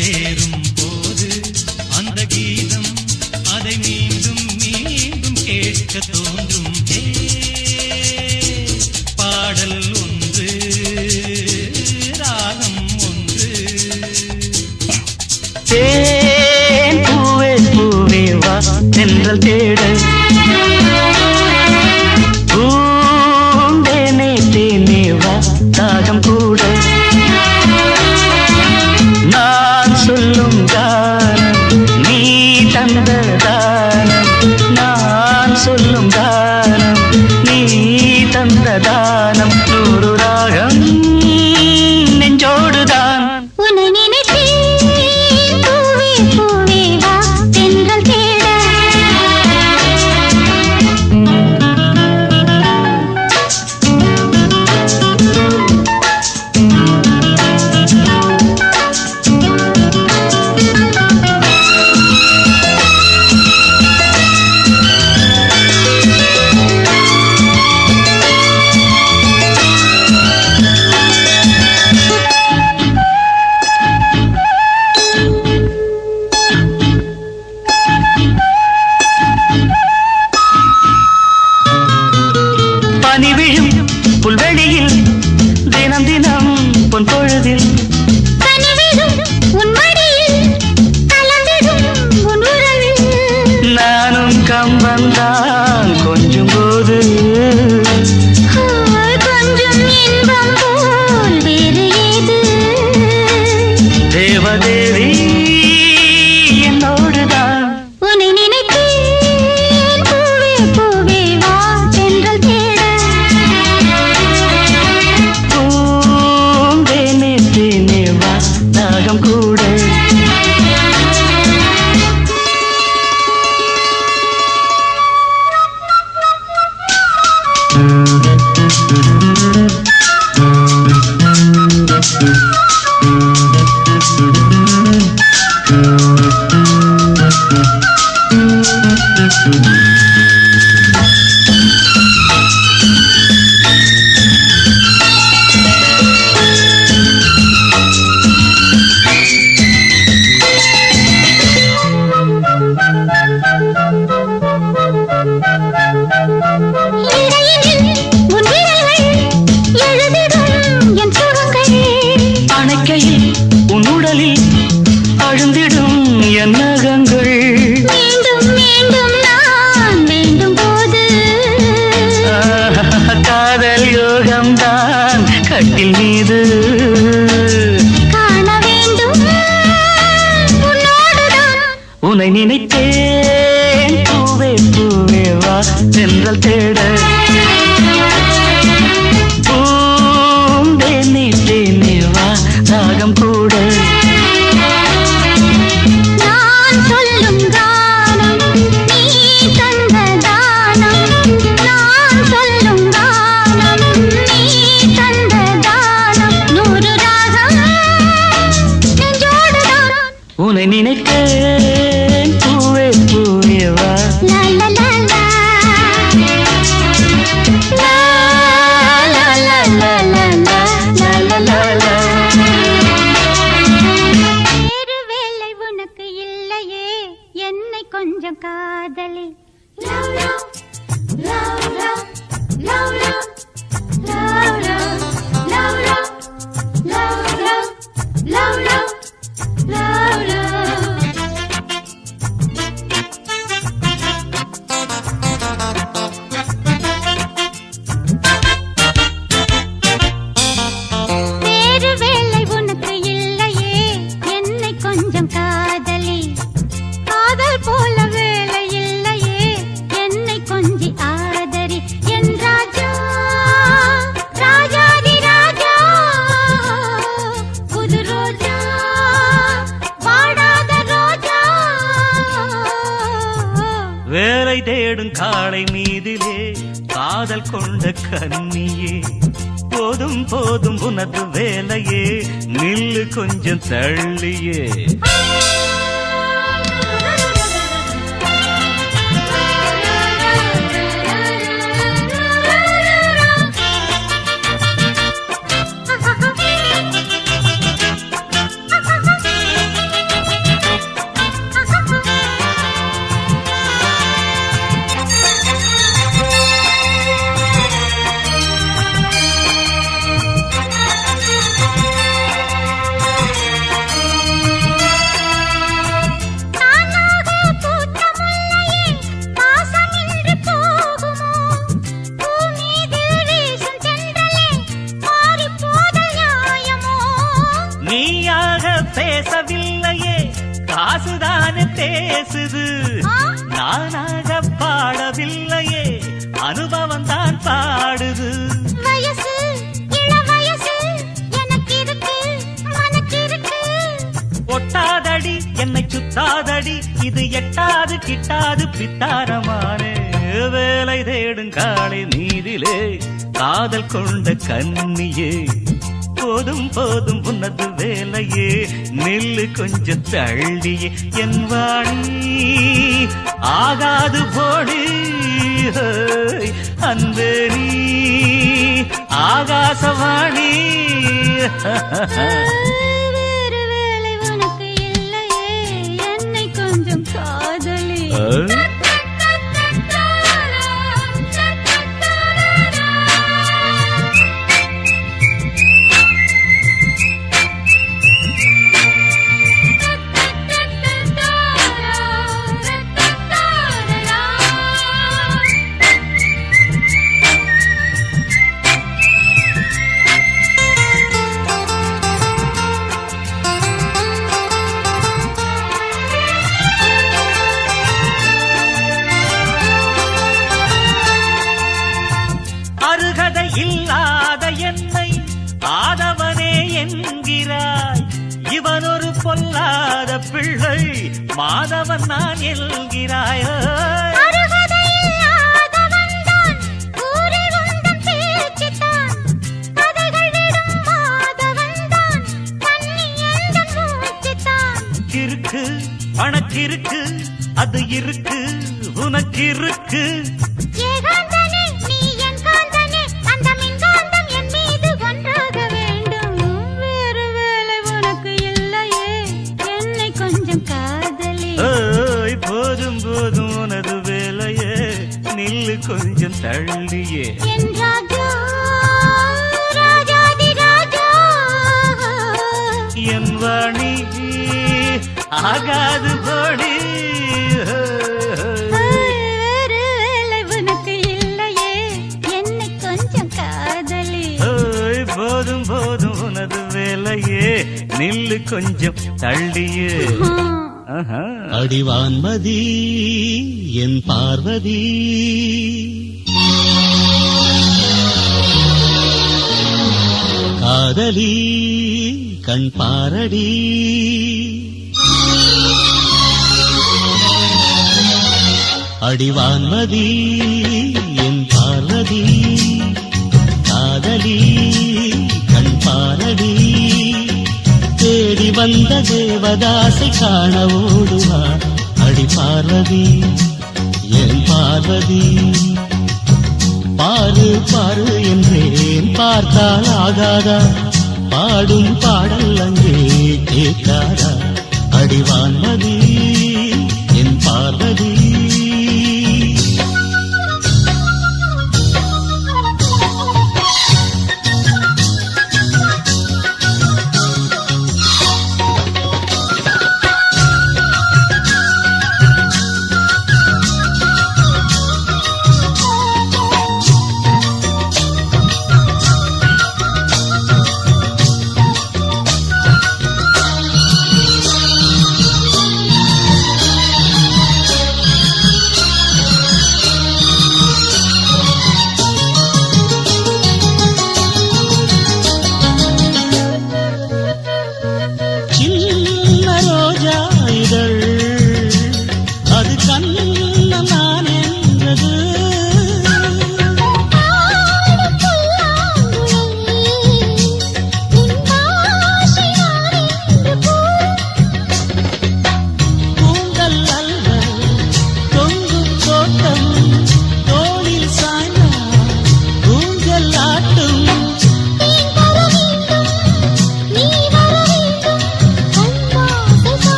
சேரும் போது அந்த கீதம் அதை மீண்டும் மீண்டும் கேட்க தோன்றும். பாடல் ஒன்று ராகம் ஒன்று. தேன் பூவே பூவே வா தென்றல் தேட பூந்தேனே தேனே வா தாகம் கூட நான் சொல்லும் கானம் நீ தந்த தானம் நான் சொல்லும் கானம் நீ தந்த தானம் நூறு ராகம் நெஞ்சோடுதான். உன்னை நினைத்தேன் பூவே பூவே வா தென்றல் தேட. பனி விழும் புல்வெளியில் தினம் தினம் பொன் பொழுதில் கனிவிடும் உன் மடியில் கலந்திடும் உன் உறவில். நானும் கம்பந்தான் கொஞ்சம் போது கொஞ்சம் இன்பம் போல் வேறு ஏது. தேவதேவி என்னோடுதான். உன்னை நினைத்தேன் பூவே பூவே வா தென்றல் தேட. பூந்தேனே தேனே வா தாகம் கூட இடையினில் உன் விரல்கள் எழுதிடும் என் சுகங்கள். அணைக்கையில் உன் உடலில் அழுந்திடும் என் நகங்கள். மீண்டும் மீண்டும் நான் வேண்டும் போது காதல் யோகம்தான் கட்டில் மீது காண வேண்டும் உன்னோடுதான். உன்னை நினைத்தேன் பூவே பூவே வா தென்றல் தேட பூந்தேனே தேனே வா தாகம் கூட நான் சொல்லும் கானம் நீ தந்த தானம். நான் சொல்லும் கானம் நீ தந்த தானம். நூறு ராகம் நெஞ்சோடுதான். உன்னை நினைத்தேன் பூவே பூவே வா. லா லா லா லா. லா லா லா லா லா லா லா லா லா. வேறு வேலை உனக்கு இல்லையே என்னை கொஞ்சம் காதலி. Love love love love love love love love love love love love love love love. வேறு வேலை உனக்கு இல்லையே என்னை கொஞ்சம் காதலி. காதல் போல வேலை இல்லையே என்னை கொஞ்சி ஆதரி. என் ராஜா ராஜாதி ராஜா புது ரோஜா வாடாத ரோஜா. வேலை தேடும் காளை மீதிலே காதல் கொண்ட கன்னியே போதும் போதும் உனது வேலையே நில்லு கொஞ்சம் தள்ளியே. பாடவில்லையே அனுபவம் தான் பாடுது. வயசு இள வயசு எனக்கு இருக்கு மனக்கு இருக்கு. ஒட்டாதடி என்னை சுத்தாதடி இது எட்டாது கிட்டாது பித்தாரமானே வேலை தேடும் காலை நீதிலே காதல் கொண்ட கன்னியே போதும் போதும் உனது வேலையே நெல்லு கொஞ்சம் தள்ளியே என் வாணி ஆகாது போடி அன்பே நீ ஆகாசவாணி. வேறு வேலை உனக்கு இல்லையே என்னை கொஞ்சம் காதலி. அருகதை இல்லாத என்னை ஆதவனே என்கிறாய். இவன் ஒரு பொல்லாத பிள்ளை மாதவன் நான் என்கிறாய். அருகதை இல்லாதவன்தான் ஊரில் உந்தன் பேச்சுத்தான். கதைகள் விடும் மாதவன்தான் கண்ணி எந்தன் மூச்சுத்தான். இருக்கு பணக்கிருக்கு அது இருக்கு உனக்கு இருக்கு. ஏகாந்தனே நீ என் காந்தனே அந்த மின்காந்தம் என் மீது ஒன்றாக வேண்டும். வேறு வேலை உனக்கு இல்லையே என்னை கொஞ்சம் காதலி. ஓய் போதும் போதும் உனது வேலையே நில்லு கொஞ்சம் தள்ளியே என் ராஜா ராஜாதி ராஜா. என் வாணி ஆகாது போடி. வேறு வேலை உனக்கு இல்லையே என்னை கொஞ்சம் காதலி. ஓய் போதும் போதும் உனது வேலையே நில்லு கொஞ்சம் தள்ளியே. ஆஹா. அடிவான்மதி என் பார்வதி காதலி கண் பாரடி அடிவான்மதி என் பார்வதி காதலி கண் பாரடி தேடி வந்த தேவதாசை காண ஓடுவா அடி பார்வதி என் பார்வதி. பாரு பாரு என்றேன் பார்த்தால் ஆகாதா பாடும் பாடல் அங்கே கேட்காதா அடிவான்மதி என் பார்வதி.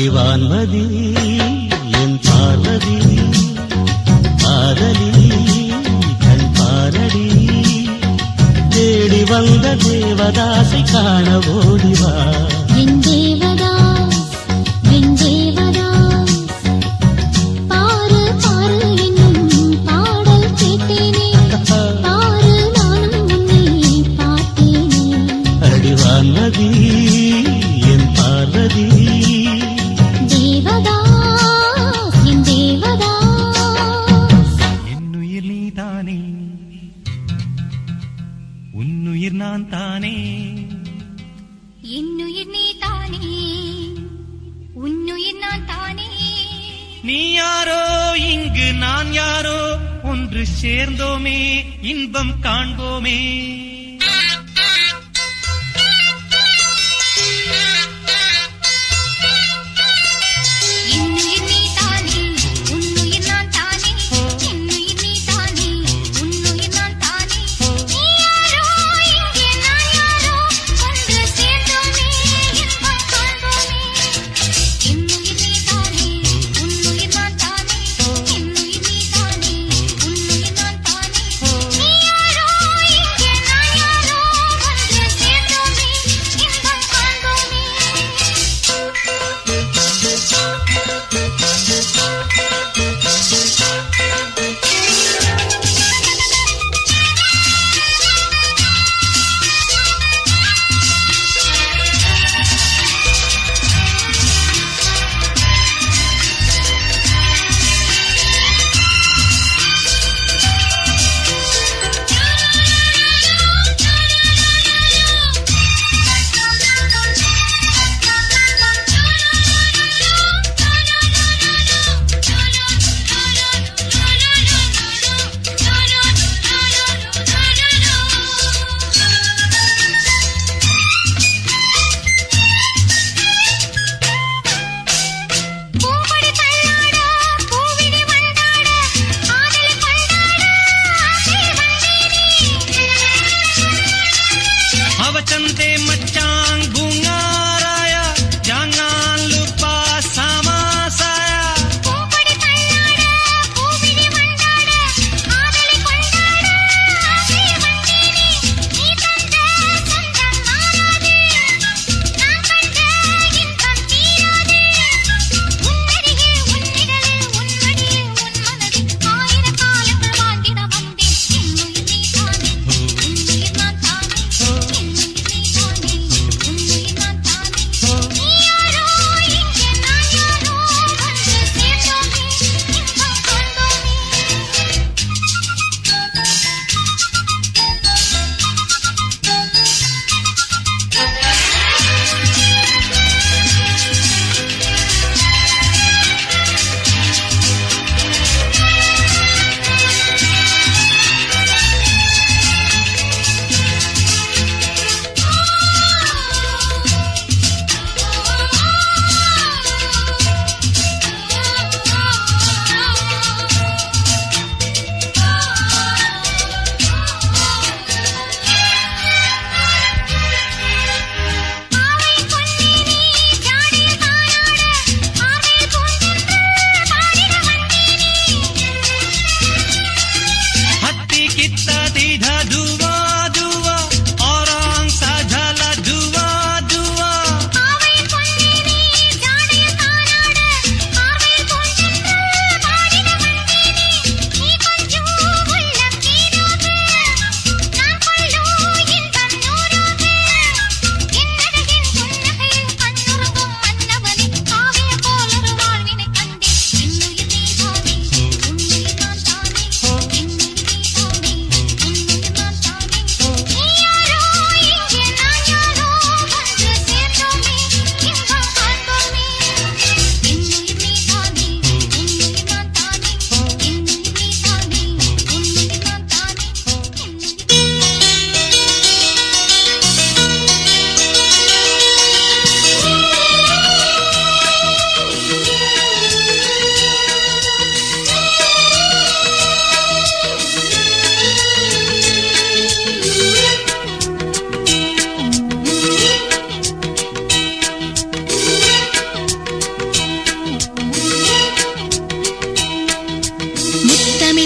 அடிவான்மதி என் பார்வதி காதலி கண் பாரடி தேடி வந்த தேவதாசை காண ஓடிவா என் தேவதாஸ் என் தேவதாஸ் பாரு பாரு என்னும் பாடல் கேட்டேனே பாரு நானும் உன்னை பார்த்தேனே அடிவான்மதி என் பார்வதி தேவதாஸ் என் தேவதாஸ் என்னுயிர் நீதானே உன்னுயிர் நான் தானே என்னுயிர் நீ தானே உன்னுயிர் நான் தானே நீ யாரோ இங்கு நான் யாரோ ஒன்று சேர்ந்தோமே இன்பம் காண்போமே என்னுயிர் நீ தானே உன்னுயிர் நான் தானே என்னுயிர் நீ தானே உன்னுயிர் நான் தானே நீ யாரோ இங்கே நான் யாரோ ஒன்று சேர்ந்தோமே இன்பம் காண்போமே என்னுயிர் நீ தானே உன்னுயிர் நான் தானே என்னுயிர் நீ தானே உன்னுயிர் நான் தானே நீ யாரோ இங்கே நான்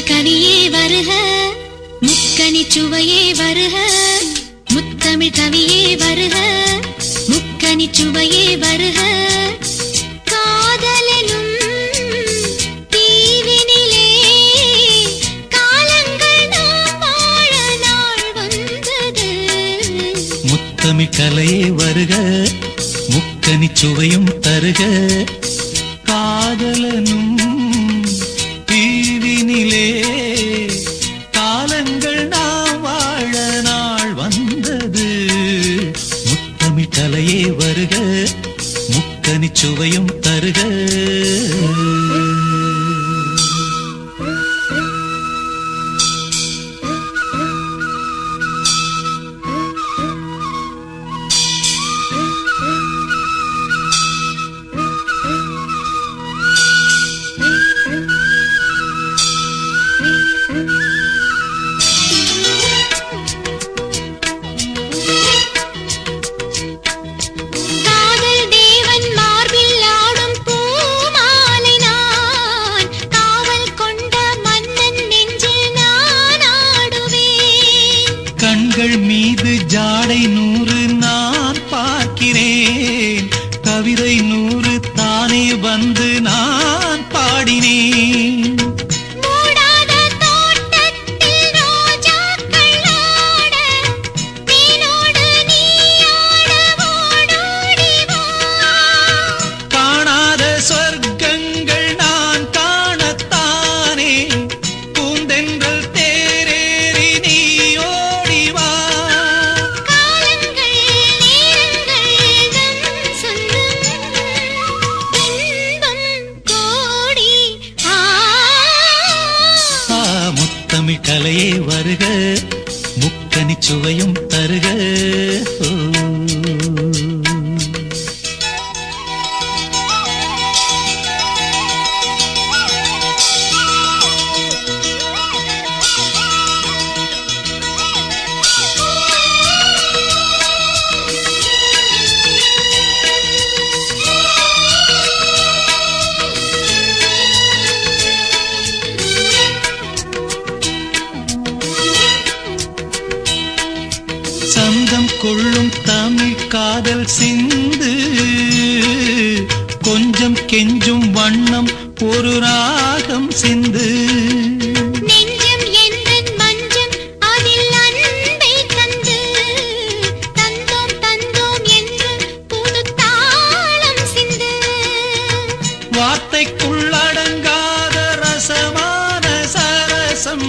முத்தமிழ் கவியே வருக முக்கனி சுவையே வருக முத்தமிழ் கவியே வருக முக்கனி சுவையே வருக காதலனும் தீவினிலே காலங்கள் நாம் வாழ நாள் வந்தது முத்தமிழ் கலையே வருக முக்கனி சுவையும் தருக காதலனும் தீவினிலே காலங்கள் நாம் வாழ நாள் வந்தது முத்தமிழ் கலையே வருக முக்கனி சுவையும் தருக காதல் தேவன் மார்பில் ஆடும் பூமாலை நான் காவல் கொண்ட மன்னன் நெஞ்சில் நான் ஆடுவேன் கண்கள் மீது ஜாடை 100 நான் பார்க்கிறேன் கவிதை 100 தானே வந்து நான் பாடினேன் மூடாத தோட்டத்தில் ரோஜாக்கள் ஆட தேனோடு நீ ஆட ஓடோடி வா காணாத சொர்க்கங்கள் நான் காணத்தானே பூந்தென்றல் தேரேறி நீ ஓடிவா காலங்கள் நேரங்கள் நம் சொந்தம் இன்பம் கோடி முத்தமிழ் கலையே வருக முக்கனி சுவையும் தருக சந்தம் கொள்ளும் தமிழ் காதல் சிந்து கொஞ்சம் கெஞ்சும் வண்ணம் ஒரு ராகம் சிந்து நெஞ்சம் எந்தன் மஞ்சம் அதில் அன்பை தந்து தந்தோம் தந்தோம் என்று புது தாளம் சிந்து வார்த்தைக்குள்ளடங்காத ரசமான சரசம்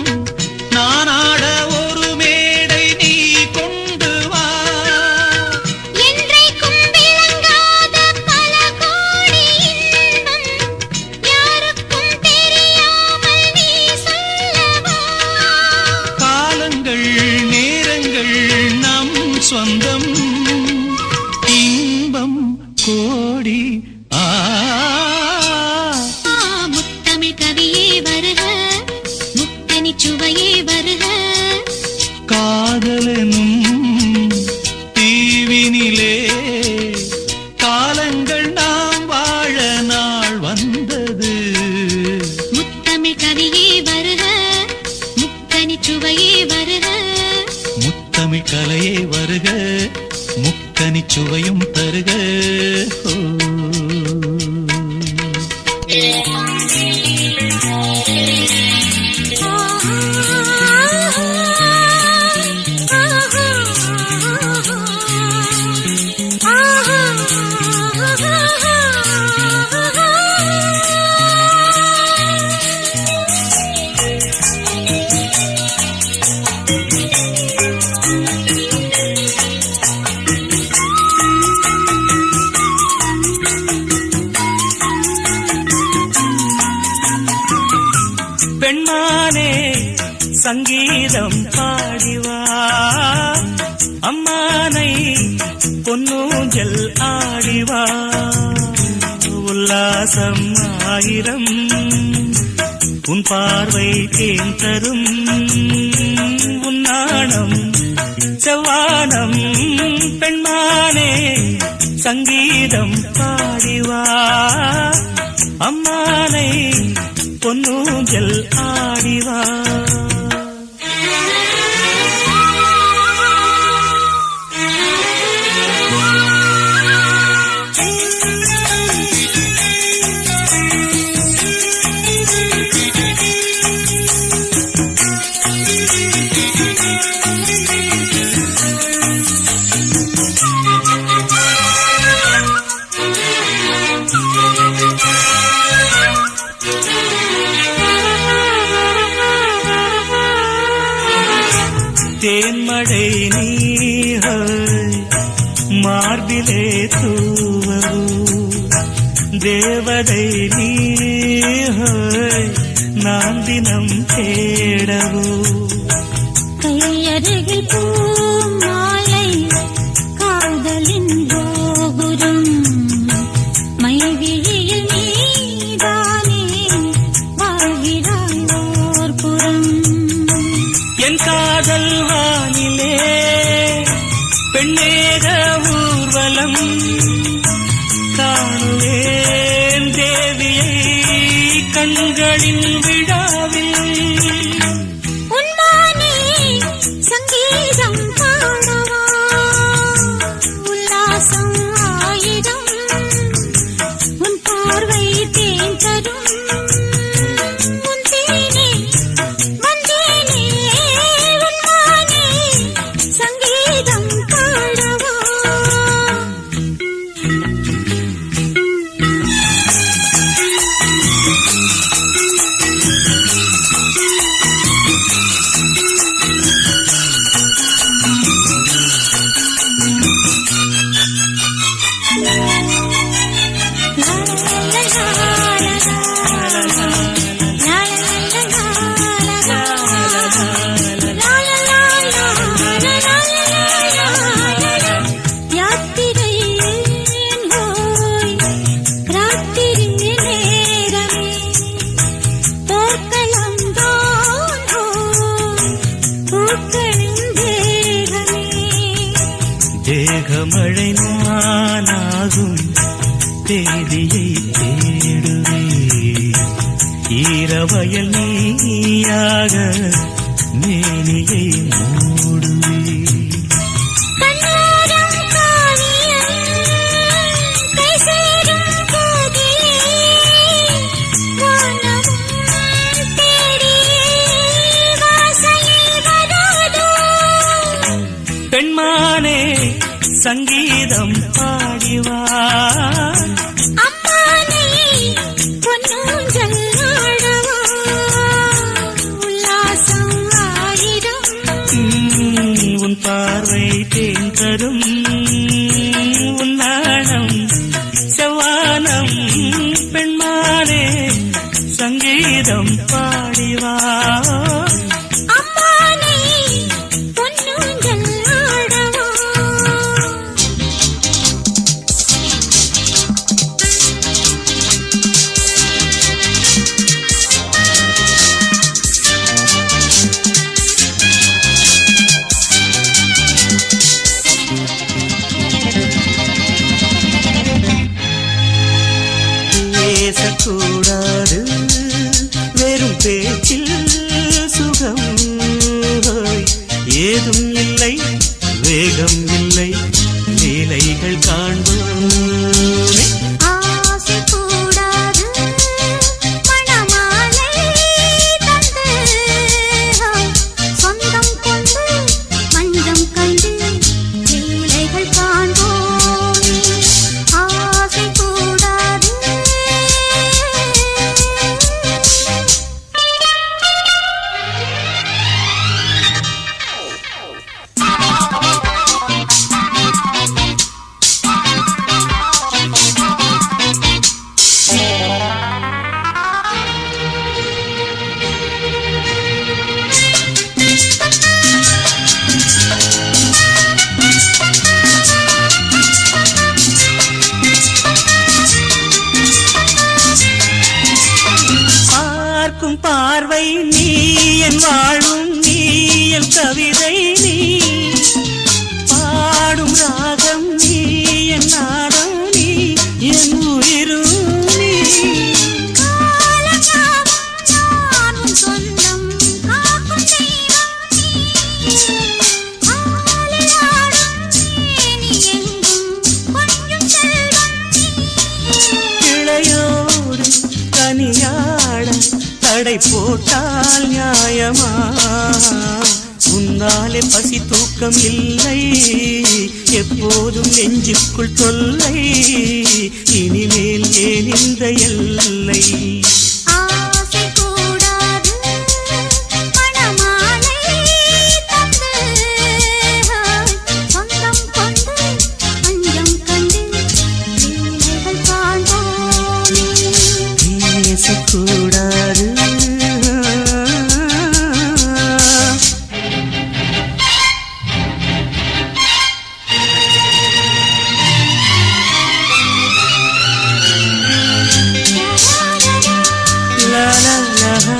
நானாட ஒரு மேடை நீ கொண்டு வா என்றைக்கும் விளங்காத பல கோடி இன்பம் யாருக்கும் தெரியாமல் நீ சொல்லவா காலங்கள் நேரங்கள் நம் சொந்தம் இன்பம் கோடி முத்தமிழ் கவியே வருக முக்கனி சுவையே வருக காதலனும் தீவினிலே காலங்கள் நாம் வாழ நாள் வந்தது முத்தமிழ் கவியே வருக முக்கனி சுவையே வருக முத்தமிழ் கலையே வருக முக்கனி சுவையும் தருக பெண்மானே சங்கீதம் பாடிவா அம்மானை பொன்னூஞ்சல் ஆடிவா உல்லாசம் ஆயிரம் உன் பார்வை தேன் தரும் உன்னாணம் செவ்வானம் பெண்மானே சங்கீதம் பாடிவா அம்மானை பொன்னூஞ்சல் ஆடிவா. தேன்மழை நீர் மார்பிலே தூவரு தேவதை நீர் நான் தினம் தேடவோ. கையருகில் பூமாலை காதலின் கோபுரம் மைவிழியில் நீதானே வாழ்கிறாய் ஓர் புறம். என் காதல் வானிலே பெண்ணேக ஊர்வலம் காணுவேன் தேவியை கண்களின் விழாவில். உன்மானே சங்கீதம் பாடவா உல்லாசம் ஆயிரம் உன் பார்வை தேன் தரும் உன் தேனே வந்தேனே உன்மானே சங்கீதம் பாடவா. தேகமழை நானாகும் தேதியை தேடுவே ஈரவயல் நீயாக மேனியை மூடுவே. பெண்மானே சங்கீதம் பாடிவா. அம்மானே பொன்னூஞ்சல் ஆடவா உல்லாசம் ஆயிரம் உன் பார்வை தேன் தரும் உன் நாணம் செவ்வானம். பெண்மானே சங்கீதம் பாடிவா. அம்மானே பொன்னூஞ்சல் ஆடவா. பேசக்கூடாது வெறும் பேச்சில் சுகம் ஏதும் இல்லை வேகம் இல்லை லீலைகள் காண்போமே. ஆசை கூடாது மணமாலை தந்து சொந்தம் கொண்டு மஞ்சம் கண்டு லீலைகள் காண்போமே. ஆசை கூடாது பார்க்கும் பார்வை நீ என் வாழும் நீ என் கவிதை நீ பாடும் ராகம் நீ என் நாதம் நீ என் உயிரும் நீ. காலங்காலம் தடை போட்டால் நியாயமா? உன்னாலே பசி தூக்கம் இல்லை, எப்போதும் நெஞ்சுக்குள் தொல்லை, இனிமேல் ஏன் இந்த எல்லை? ஆசை கூடாது மணமாலை தந்து சொந்தம் கொண்டு அஞ்சம் கண்டு லீலைகள் காண்போமே. பேசக்கூடாது la la la la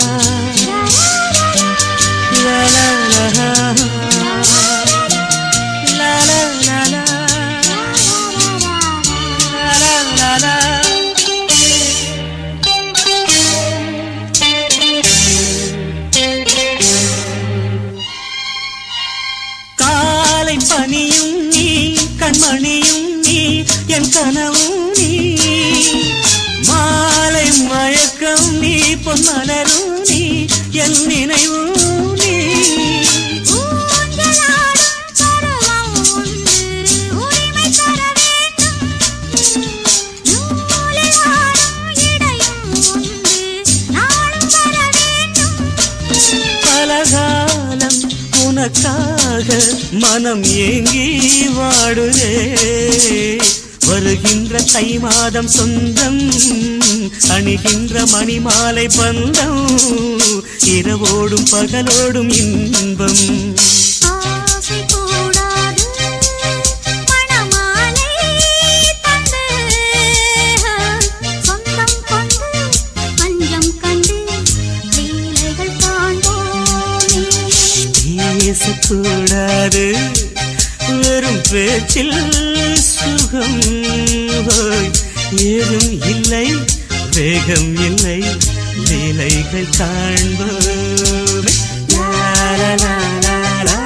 la la la la la la la la. காலை பனியும் நீ, கண்மணியும் நீ, என் கனவும் நீ, மாலை மயக்கம் நீ, பொன்மலரும் நீ, என் நினைவும் நீ. ஊஞ்சலாடும் பருவம் உண்டு, உரிமை தர வேண்டும். நூலில் ஆடும் இடையும் உண்டு, நாளும் வர வேண்டும். பலகாலம் உனக்காக மனம் ஏங்கி வாடுதே, வருகின்ற தை மாதம் சொந்தம், அணிகின்ற மணிமாலை பந்தம், இரவோடும் பகலோடும் இன்பம். ஆசை கூடாது மணமாலை தந்து சொந்தம் கொண்டு அஞ்சம் கண்டு லீலைகள் காண்போமே. பேசக்கூடாது வெறும் பேச்சில் சுகம், ஏதும் இல்லை வேகம் இல்லை, லீலைகள் காண்போமே. லா லா லா லா லா.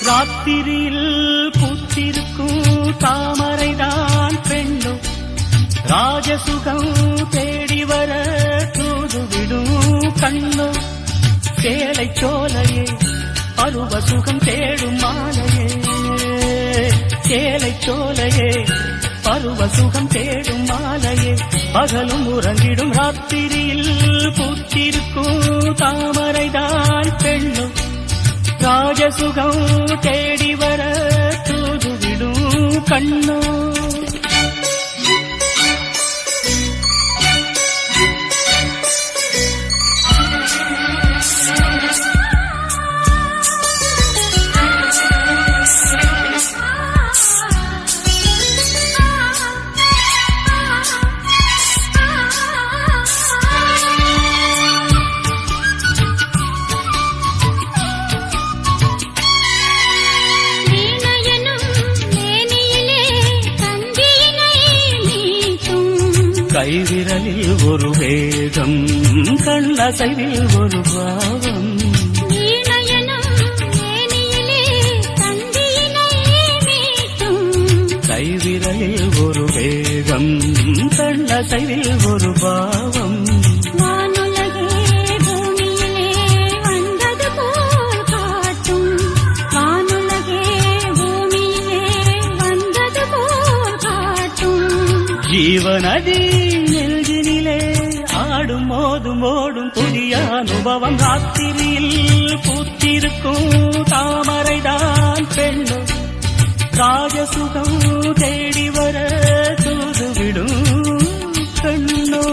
ராத்திரியில் பூத்திருக்கும் தாமரைதான் பெண்ணும், ராஜசுகம் தேடி வர தூதுவிடும் கண்ணும், சேலை சோலையே பருவ சுகம் தேடும் மாலையே, சேலை சோலையே பருவ சுகம் தேடும் மாலையே, பகலும் உறங்கிடும் ராத்திரியில் பூத்திருக்கும் தாமரைதான் பெண்ணும், ராஜசுகம் தேடி வர தூதுவிடும் கண்ணோ. கைவிரலில் ஒரு வேகம், கண்ணசைவில் ஒரு பாவம், கைவிரலில் ஒரு வேகம், கண்ணசைவில் ஒரு பாவம். வானுலகே பூமியிலே வந்தது போல் காட்டும், வானுலகே பூமியிலே வந்தது போல் காட்டும். ஜீவநதி நெஞ்சினிலே ஆடும் மோதும் ஓடும் புதிய அனுபவம், ராத்திரியில் பூத்திருக்கும் தாமரைதான் பெண்ணும், ராஜசுகம் தேடி வர தூதுவிடும் கண்ணோ.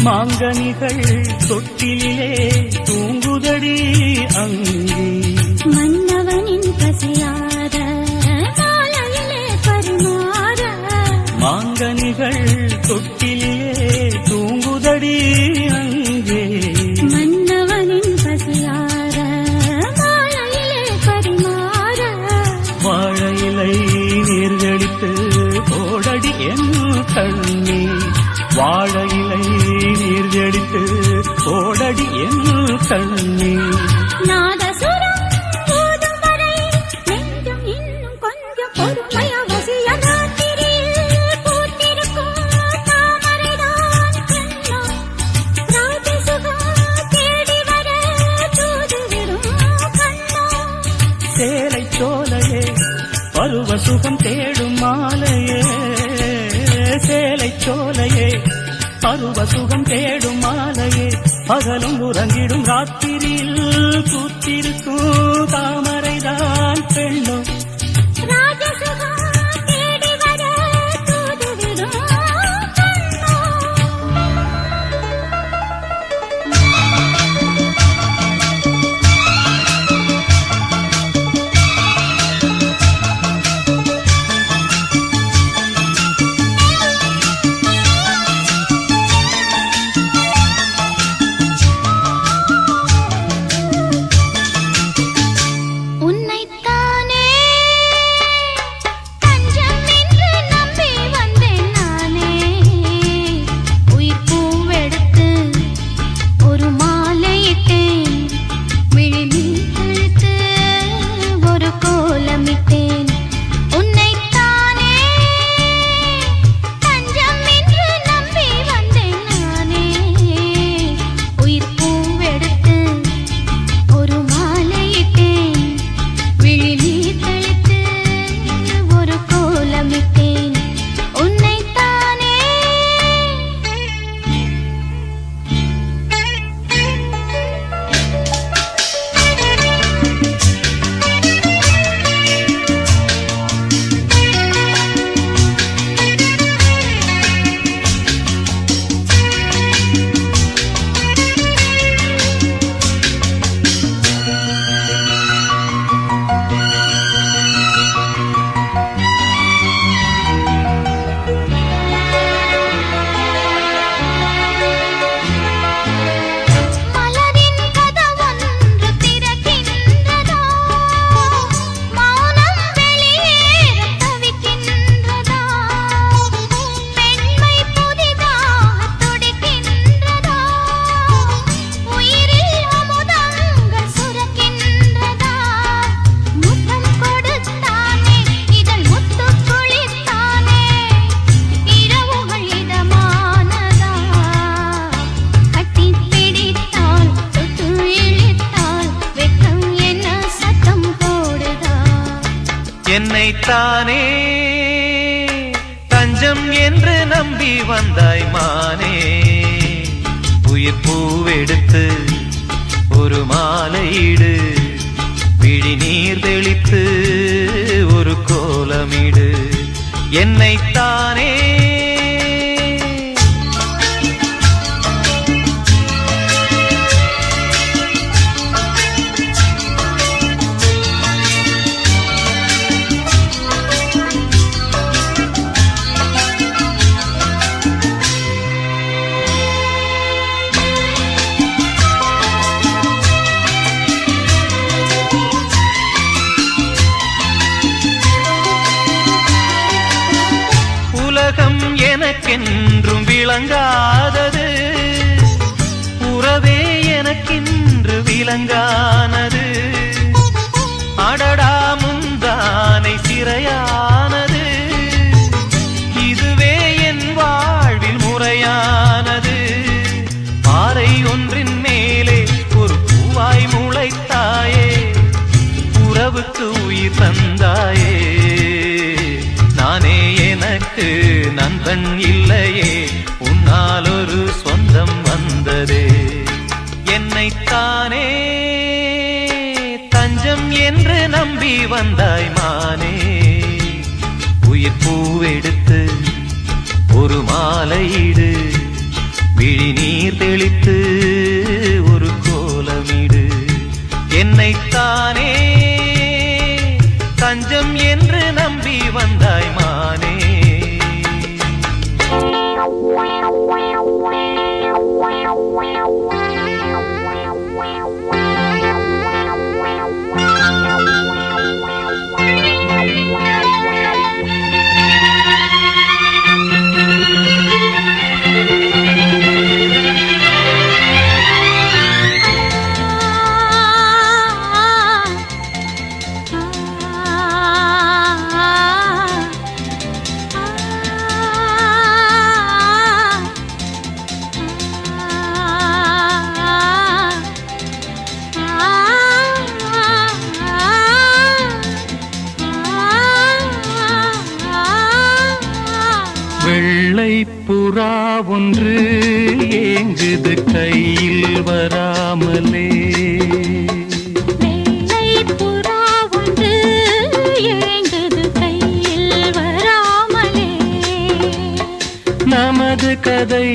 மாங்கனிகள் தொட்டிலே தூங்குதடி அங்கே மன்னவனின் பசியார மாலையிலே பரிமாற மாங்கனிகள் தொட்டிலே தூங்குதடி அங்கே மன்னவனின் பசியார மாலையிலே பரிமாற வாழையிலை நீர்களித்து போடடி என் கண்ணே வாழையிலை நீர்களித்து போடடி என் கண்ணே நாதசுரம் போதும் வரை நெஞ்சம் இன்னும் கொஞ்சம் பொறுமையா வசிய ராத்திரியில் பூத்திருக்கும் தாமரைதான் கண்ணா ராஜசுகம் தேடி வர தூதுவிடும் கண்ணா சேலை சோலையே பருவ சுகம் தேடும் மாலையே சேலை சோலையே பருவ சுகம் தேடும் மாலையே பகலும் உறங்கிடும் ராத்திரியில் பூத்திருக்கும் தாமரைதான் பெண்ணும் ராஜசுகம் தேடி வர தூதுவிடும் கண்ணா உன்னைத்தானே தஞ்சம் என்று நம்பி வந்தேன் நானே உயிர் பூவெடுத்து ஒரு மாலையிட்டேன் விழி நீர் கழுத்து ஒரு கோலமிட்டேன் உன்னைத்தானே தஞ்சம் என்று நம்பி வந்தேன் நானே உயிர் பூவெடுத்து ஒரு மாலையிட்டேன் விழி நீர் கழுத்து ஒரு கோலமிட்டேன் உன்னைத்தானே மலரின் கதவொன்று திறக்கின்றதோ மௌனம் வெளியேறத் தவிக்கின்றதோ பெண்மை புதிதாக துடிக்கின்றதோ உயிரில் அமுதங்கள் சுரக்கின்றதா முத்தம் கொடுத்தானே இதழ் முத்து குளித்தானே இரவுகள் இதமானதா கட்டி பிடித்தால் தொட்டு இழுத்தால் வெட்கம் என்ன சத்தம் போடுதா என்னைத்தானே தஞ்சம் என்று நம்பி வந்தாய் மானே உயிர் பூவெடுத்து ஒரு மாலையிடு விழி நீர் தெளித்து ஒரு கோலமிடு என்னைத்தானே உலகம் எனக்கென்றும் விளங்காதது உறவே எனக்கென்று விளங்கானது அடடா முந்தானை சிறையானது இதுவே என் வாழ்வில் முறையானது பாறை ஒன்றின் மேலே ஒரு பூவாய் முளைத்தாயே உறவுக்கு உயிர் தந்தாயே நானே எனக்கு நண்பன் இல்லையே உன்னால் ஒரு சொந்தம் வந்ததே என்னைத்தானே தஞ்சம் என்று நம்பி வந்தாய் மானே உயிர் பூவெடுத்து ஒரு மாலையிடு விழிநீர் தெளித்து ஒரு கோலமிடு என்னைத்தானே தஞ்சம் என்று நம்பி வந்தாய் மானே. வெள்ளை புறா ஒன்று ஏங்குது கையில் வராமலே. வெள்ளை புறா ஒன்று ஏங்குது கையில் வராமலே. நமது கதை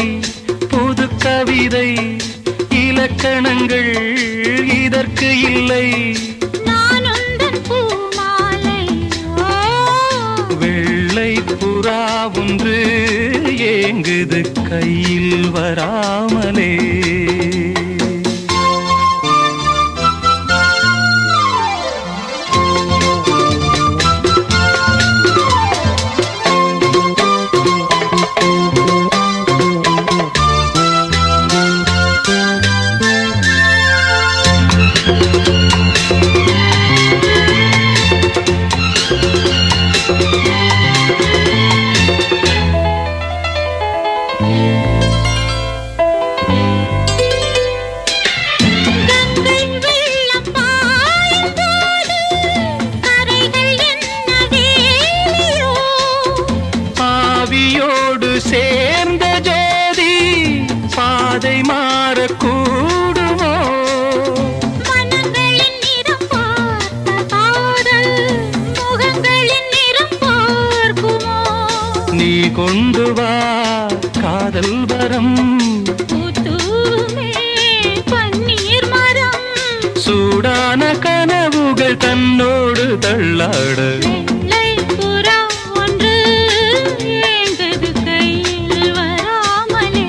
புது கவிதை இலக்கணங்கள் இதற்கு இல்லை. நான் உந்தன் பூமாலை. வெள்ளை புறா ஒன்று ஏங்குது கையில் வராமலே. கங்கை வெள்ளம் பாயும் போது கரைகள் என்ன வேலியோ. ஆவியோடு சேர்ந்த ஜோதி பாதை மாறக்கூடுமோ. மனங்களின் நிறம் பார்த்த காதல் முகங்களின் நிறம் பார்க்குமோ. நீ கொண்டு வா காதல் வரம் பூத்தூமே பன்னீர் மரம். சூடான கனவுகள் தன்னோடு தள்ளாட. வெள்ளை புறா ஒன்று ஏங்குது கையில் வராமலே.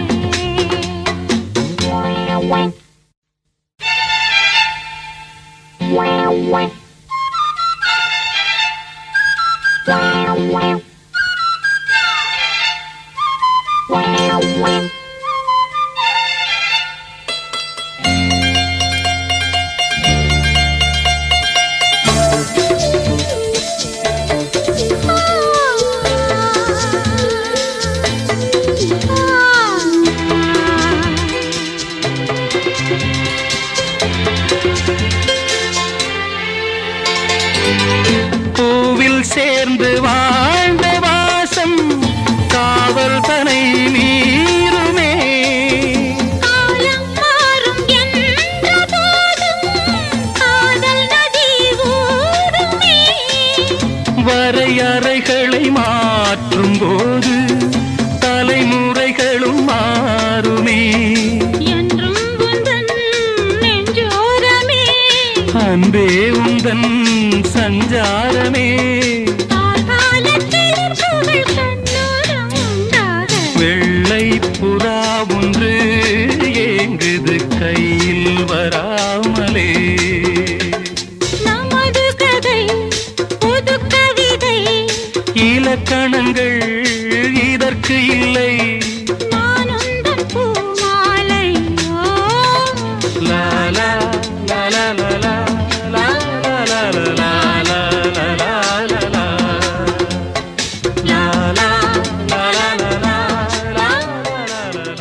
பூவில் சேர்ந்து வாழ்ந்த வாசம் காவல் தனை மீறுமே. காலம் மாறும் என்ற போதும் காதல் நதி ஓடுமே. வரையறைகளை மாற்றும் போது தலைமுறைகளும் மாறுமே. என்றும் உந்தன் நெஞ்சோரமே. அன்பே உந்தன் சஞ்சாரமே. காலத்தில் புகழ் கண்ணோரம் உண்டாக. வெள்ளை புறா ஒன்று ஏங்குது கையில் வராமலே. நமது கதை புது கவிதை இலக்கணங்கள் இதற்கு இல்லை. நான் உந்தன் பூமாலை. லா லா லா லா லா லா லா லா லா லா லா லா லா லா லா. லா லா லா லா லா லா லா லா லா.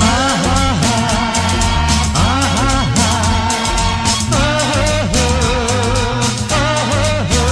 ஆஹா ஆஹா ஆஹா ஆஹா.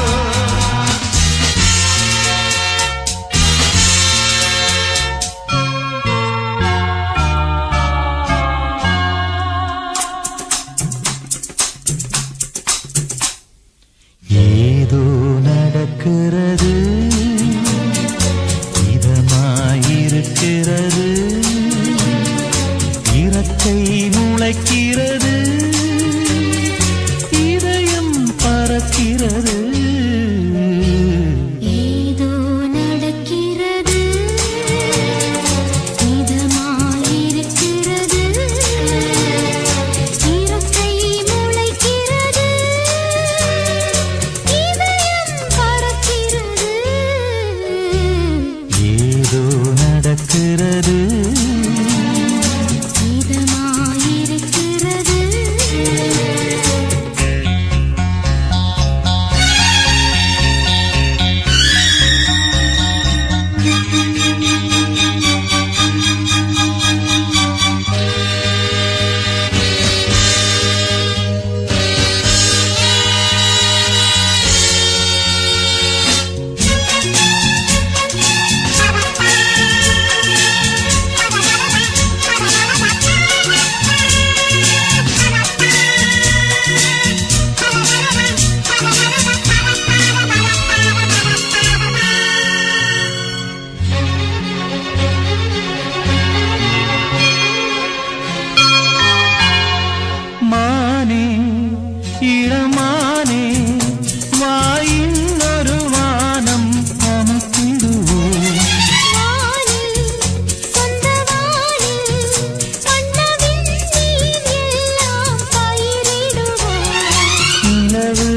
இளமானே வாயின் ஒரு வானம் அமைத்திடுவோம் வானில் சொந்த வானில் வண்ண விண்மீன் எல்லாம் பயிரிடுவோம் நிலவு